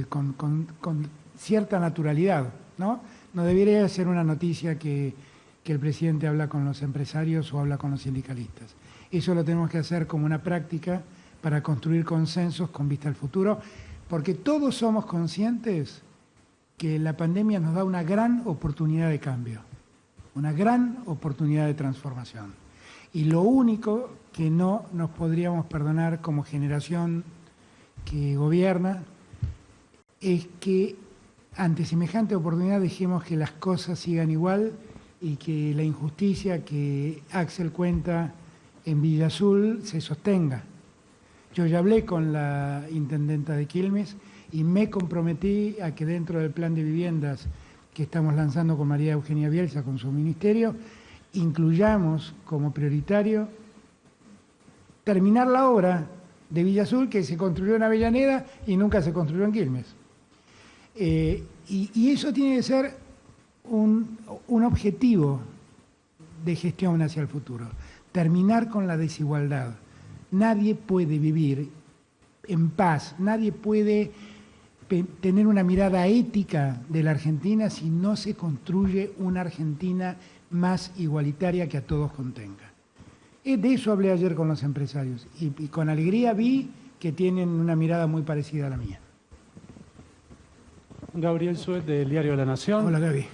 con cierta naturalidad, ¿no? No debería ser una noticia que el presidente habla con los empresarios o habla con los sindicalistas. Eso lo tenemos que hacer como una práctica para construir consensos con vista al futuro, porque todos somos conscientes que la pandemia nos da una gran oportunidad de cambio, una gran oportunidad de transformación. Y lo único que no nos podríamos perdonar como generación que gobierna es que ante semejante oportunidad dejemos que las cosas sigan igual y que la injusticia que Axel cuenta en Villa Azul se sostenga. Yo ya hablé con la intendenta de Quilmes y me comprometí a que dentro del plan de viviendas que estamos lanzando con María Eugenia Bielsa, con su ministerio, incluyamos como prioritario terminar la obra de Villa Azul que se construyó en Avellaneda y nunca se construyó en Quilmes. Y eso tiene que ser un objetivo de gestión hacia el futuro, terminar con la desigualdad. Nadie puede vivir en paz, nadie puede tener una mirada ética de la Argentina si no se construye una Argentina más igualitaria que a todos contenga. De eso hablé ayer con los empresarios y con alegría vi que tienen una mirada muy parecida a la mía. Gabriel Suet, del Diario de la Nación. Hola, Gaby.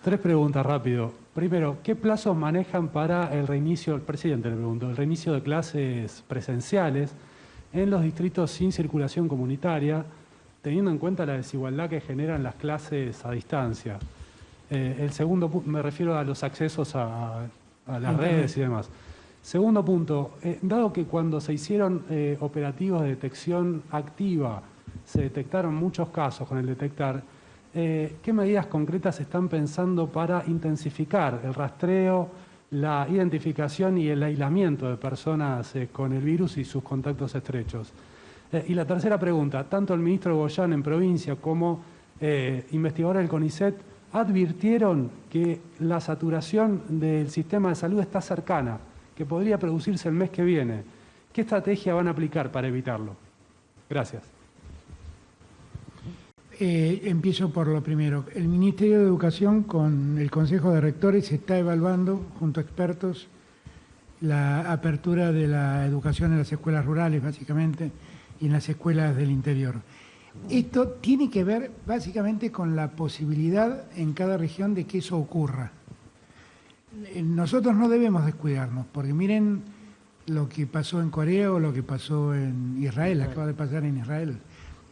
3 preguntas rápido. Primero, ¿qué plazos manejan para el reinicio, el presidente le pregunto, el reinicio de clases presenciales en los distritos sin circulación comunitaria, teniendo en cuenta la desigualdad que generan las clases a distancia? El segundo punto, me refiero a los accesos a las redes y demás. Segundo punto, dado que cuando se hicieron operativos de detección activa, se detectaron muchos casos con el detectar, ¿qué medidas concretas están pensando para intensificar el rastreo, la identificación y el aislamiento de personas con el virus y sus contactos estrechos? Y la tercera pregunta, tanto el ministro Goyán en provincia como investigadores del CONICET advirtieron que la saturación del sistema de salud está cercana, que podría producirse el mes que viene. ¿Qué estrategia van a aplicar para evitarlo? Gracias. Empiezo por lo primero. El Ministerio de Educación con el Consejo de Rectores está evaluando, junto a expertos, la apertura de la educación en las escuelas rurales, básicamente, y en las escuelas del interior. Esto tiene que ver, básicamente, con la posibilidad en cada región de que eso ocurra. Nosotros no debemos descuidarnos, porque miren lo que pasó en Corea o lo que pasó en Israel, acaba de pasar en Israel,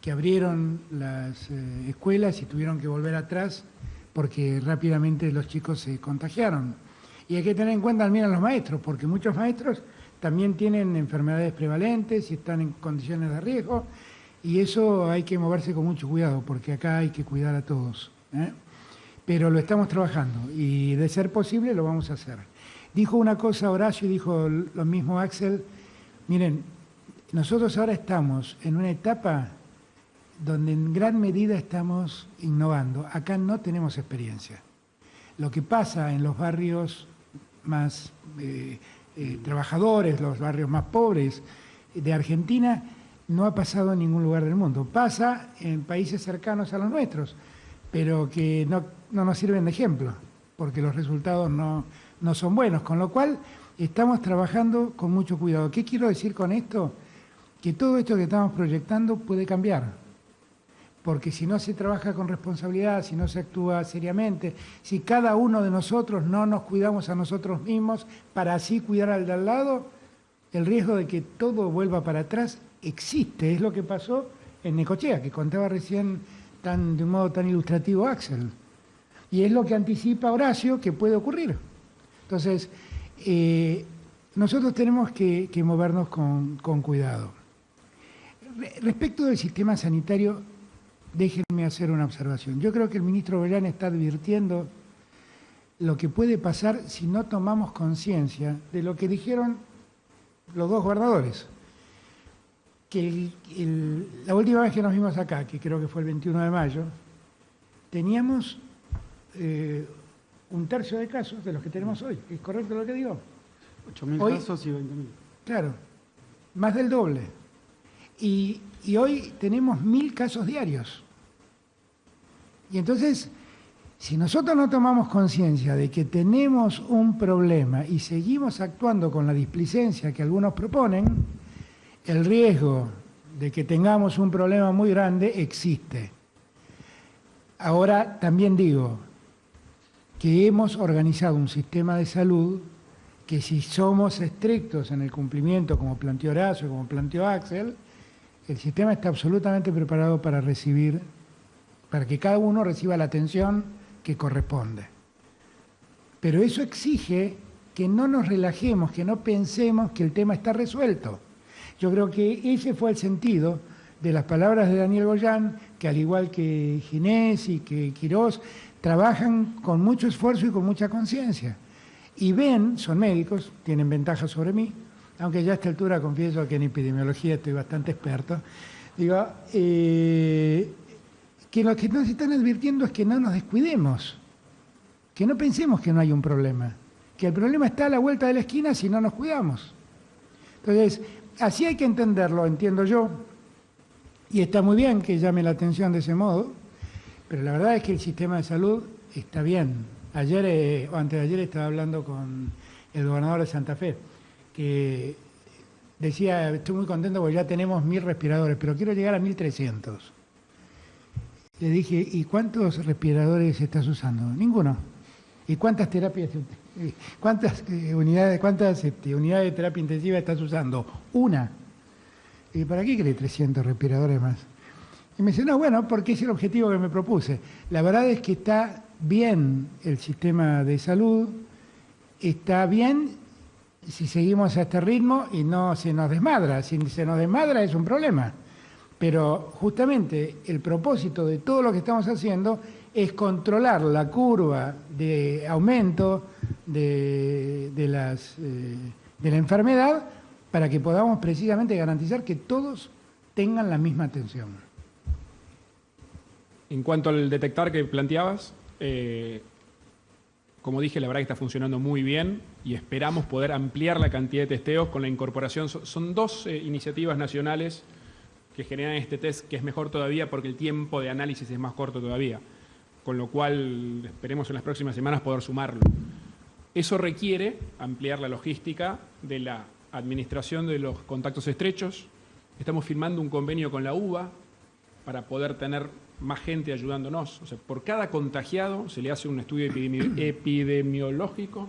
que abrieron las escuelas y tuvieron que volver atrás porque rápidamente los chicos se contagiaron. Y hay que tener en cuenta también a los maestros, porque muchos maestros también tienen enfermedades prevalentes y están en condiciones de riesgo, y eso hay que moverse con mucho cuidado, porque acá hay que cuidar a todos, ¿eh? Pero lo estamos trabajando y de ser posible lo vamos a hacer. Dijo una cosa Horacio y dijo lo mismo Axel. Miren, nosotros ahora estamos en una etapa donde en gran medida estamos innovando. Acá no tenemos experiencia. Lo que pasa en los barrios más trabajadores, los barrios más pobres de Argentina, no ha pasado en ningún lugar del mundo. Pasa en países cercanos a los nuestros, pero que no nos sirven de ejemplo, porque los resultados no son buenos. Con lo cual, estamos trabajando con mucho cuidado. ¿Qué quiero decir con esto? Que todo esto que estamos proyectando puede cambiar. Porque si no se trabaja con responsabilidad, si no se actúa seriamente, si cada uno de nosotros no nos cuidamos a nosotros mismos para así cuidar al de al lado, el riesgo de que todo vuelva para atrás existe. Es lo que pasó en Necochea, que contaba recién de un modo tan ilustrativo Axel. Y es lo que anticipa Horacio que puede ocurrir. Entonces, nosotros tenemos que movernos con cuidado. Respecto del sistema sanitario, déjenme hacer una observación. Yo creo que el ministro Goyán está advirtiendo lo que puede pasar si no tomamos conciencia de lo que dijeron los dos gobernadores. Que la última vez que nos vimos acá, que creo que fue el 21 de mayo, teníamos un tercio de casos de los que tenemos hoy. ¿Es correcto lo que digo? 8.000 casos y 20.000. Claro, más del doble. Y hoy tenemos 1.000 casos diarios. Y entonces, si nosotros no tomamos conciencia de que tenemos un problema y seguimos actuando con la displicencia que algunos proponen, el riesgo de que tengamos un problema muy grande existe. Ahora también digo que hemos organizado un sistema de salud que si somos estrictos en el cumplimiento, como planteó Horacio, como planteó Axel, el sistema está absolutamente preparado para recibir para que cada uno reciba la atención que corresponde. Pero eso exige que no nos relajemos, que no pensemos que el tema está resuelto. Yo creo que ese fue el sentido de las palabras de Daniel Goyán, que al igual que Ginés y que Quirós, trabajan con mucho esfuerzo y con mucha conciencia. Y ven, son médicos, tienen ventajas sobre mí, aunque ya a esta altura confieso que en epidemiología estoy bastante experto, digo, que lo que nos están advirtiendo es que no nos descuidemos, que no pensemos que no hay un problema, que el problema está a la vuelta de la esquina si no nos cuidamos. Entonces, así hay que entenderlo, entiendo yo, y está muy bien que llame la atención de ese modo, pero la verdad es que el sistema de salud está bien. Ayer o antes de ayer estaba hablando con el gobernador de Santa Fe, que decía, estoy muy contento porque ya tenemos 1000 respiradores, pero quiero llegar a 1300. Le dije, ¿y cuántos respiradores estás usando? Ninguno. ¿Y cuántas terapias, cuántas unidades de terapia intensiva estás usando? Una. ¿Y para qué querés 300 respiradores más? Y me dice, no, bueno, porque es el objetivo que me propuse. La verdad es que está bien el sistema de salud, está bien si seguimos a este ritmo y no se nos desmadra. Si se nos desmadra es un problema. Pero justamente el propósito de todo lo que estamos haciendo es controlar la curva de aumento de la enfermedad para que podamos precisamente garantizar que todos tengan la misma atención. En cuanto al detectar que planteabas, como dije, la verdad que está funcionando muy bien y esperamos poder ampliar la cantidad de testeos con la incorporación. Son 2 iniciativas nacionales que generan este test, que es mejor todavía porque el tiempo de análisis es más corto todavía, con lo cual esperemos en las próximas semanas poder sumarlo. Eso requiere ampliar la logística de la administración de los contactos estrechos. Estamos firmando un convenio con la UBA para poder tener más gente ayudándonos. O sea, por cada contagiado se le hace un estudio epidemiológico,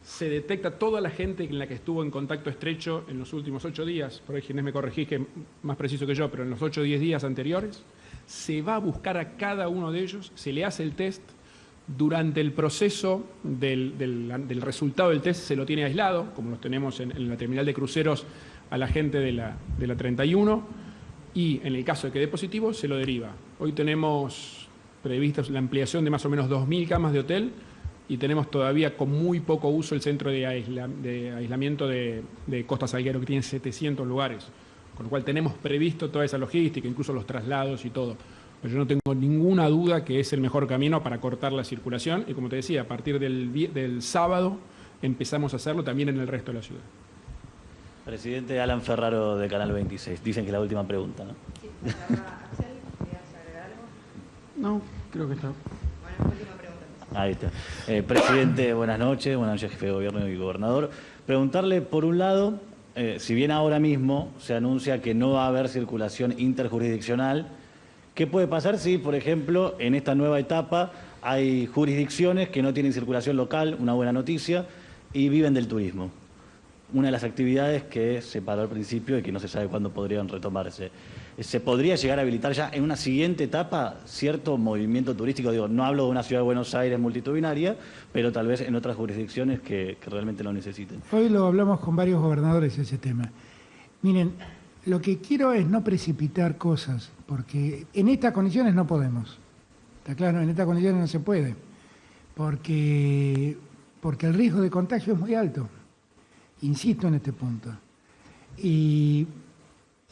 se detecta toda la gente en la que estuvo en contacto estrecho en los últimos 8 días, por ahí Ginés me corregís que es más preciso que yo, pero en los 8 o 10 días anteriores, se va a buscar a cada uno de ellos, se le hace el test, durante el proceso del resultado del test se lo tiene aislado, como los tenemos en la terminal de cruceros a la gente de la 31, y en el caso de que dé positivo se lo deriva. Hoy tenemos prevista la ampliación de más o menos 2.000 camas de hotel y tenemos todavía con muy poco uso el centro de aislamiento de Costa Salguero, que tiene 700 lugares, con lo cual tenemos previsto toda esa logística, incluso los traslados y todo. Pero yo no tengo ninguna duda que es el mejor camino para cortar la circulación y, como te decía, a partir del sábado empezamos a hacerlo también en el resto de la ciudad. Presidente Alan Ferraro de Canal 26. Dicen que es la última pregunta, ¿no? Sí, Axel, ¿querías agregar algo? No, creo que está. Bueno, última pregunta. Ahí está. Presidente, buenas noches, jefe de gobierno y gobernador. Preguntarle, por un lado, si bien ahora mismo se anuncia que no va a haber circulación interjurisdiccional, ¿qué puede pasar si, por ejemplo, en esta nueva etapa hay jurisdicciones que no tienen circulación local, una buena noticia, y viven del turismo? Una de las actividades que se paró al principio y que no se sabe cuándo podrían retomarse. ¿Se podría llegar a habilitar ya en una siguiente etapa cierto movimiento turístico? Digo, no hablo de una ciudad de Buenos Aires multitudinaria, pero tal vez en otras jurisdicciones que realmente lo necesiten. Hoy lo hablamos con varios gobernadores ese tema. Miren, lo que quiero es no precipitar cosas, porque en estas condiciones no podemos. Está claro, en estas condiciones no se puede, porque el riesgo de contagio es muy alto. Insisto en este punto. Y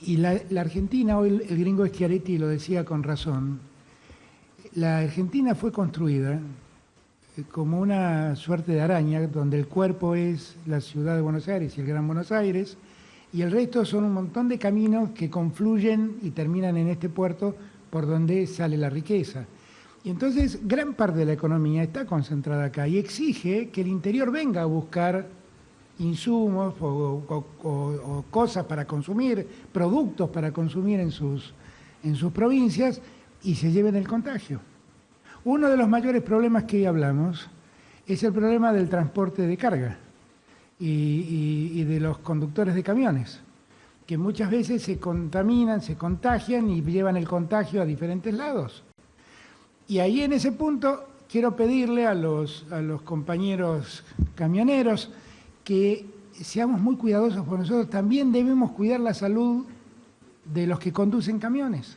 la Argentina, hoy el gringo Schiaretti lo decía con razón, la Argentina fue construida como una suerte de araña, donde el cuerpo es la ciudad de Buenos Aires y el Gran Buenos Aires, y el resto son un montón de caminos que confluyen y terminan en este puerto por donde sale la riqueza. Y entonces gran parte de la economía está concentrada acá y exige que el interior venga a buscar insumos o cosas para consumir, productos para consumir en sus provincias y se lleven el contagio. Uno de los mayores problemas que hoy hablamos es el problema del transporte de carga y de los conductores de camiones, que muchas veces se contaminan, se contagian y llevan el contagio a diferentes lados. Y ahí en ese punto quiero pedirle a los compañeros camioneros que seamos muy cuidadosos, porque nosotros también debemos cuidar la salud de los que conducen camiones.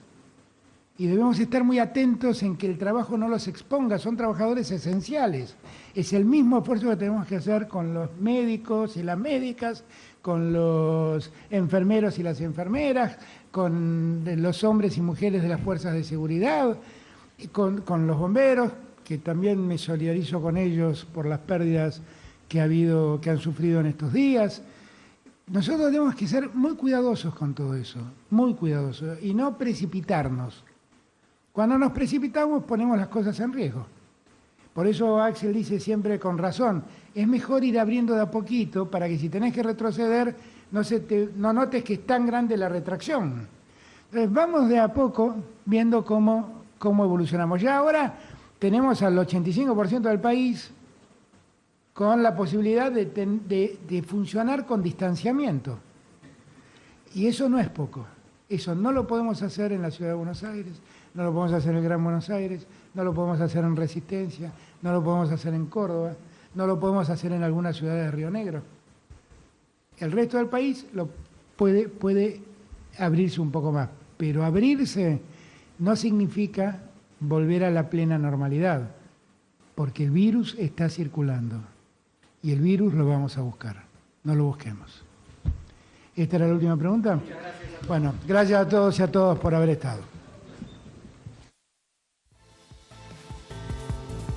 Y debemos estar muy atentos en que el trabajo no los exponga, son trabajadores esenciales. Es el mismo esfuerzo que tenemos que hacer con los médicos y las médicas, con los enfermeros y las enfermeras, con los hombres y mujeres de las fuerzas de seguridad, y con los bomberos, que también me solidarizo con ellos por las pérdidas que han sufrido en estos días. Nosotros tenemos que ser muy cuidadosos con todo eso, muy cuidadosos, y no precipitarnos. Cuando nos precipitamos ponemos las cosas en riesgo. Por eso Axel dice siempre con razón, es mejor ir abriendo de a poquito para que si tenés que retroceder no notes que es tan grande la retracción. Entonces vamos de a poco viendo cómo evolucionamos. Ya ahora tenemos al 85% del país con la posibilidad de funcionar con distanciamiento. Y eso no es poco. Eso no lo podemos hacer en la Ciudad de Buenos Aires, no lo podemos hacer en el Gran Buenos Aires, no lo podemos hacer en Resistencia, no lo podemos hacer en Córdoba, no lo podemos hacer en algunas ciudades de Río Negro. El resto del país puede abrirse un poco más, pero abrirse no significa volver a la plena normalidad, porque el virus está circulando y el virus lo vamos a buscar, no lo busquemos. ¿Esta era la última pregunta? Muchas gracias. Bueno, gracias a todos y a todas por haber estado.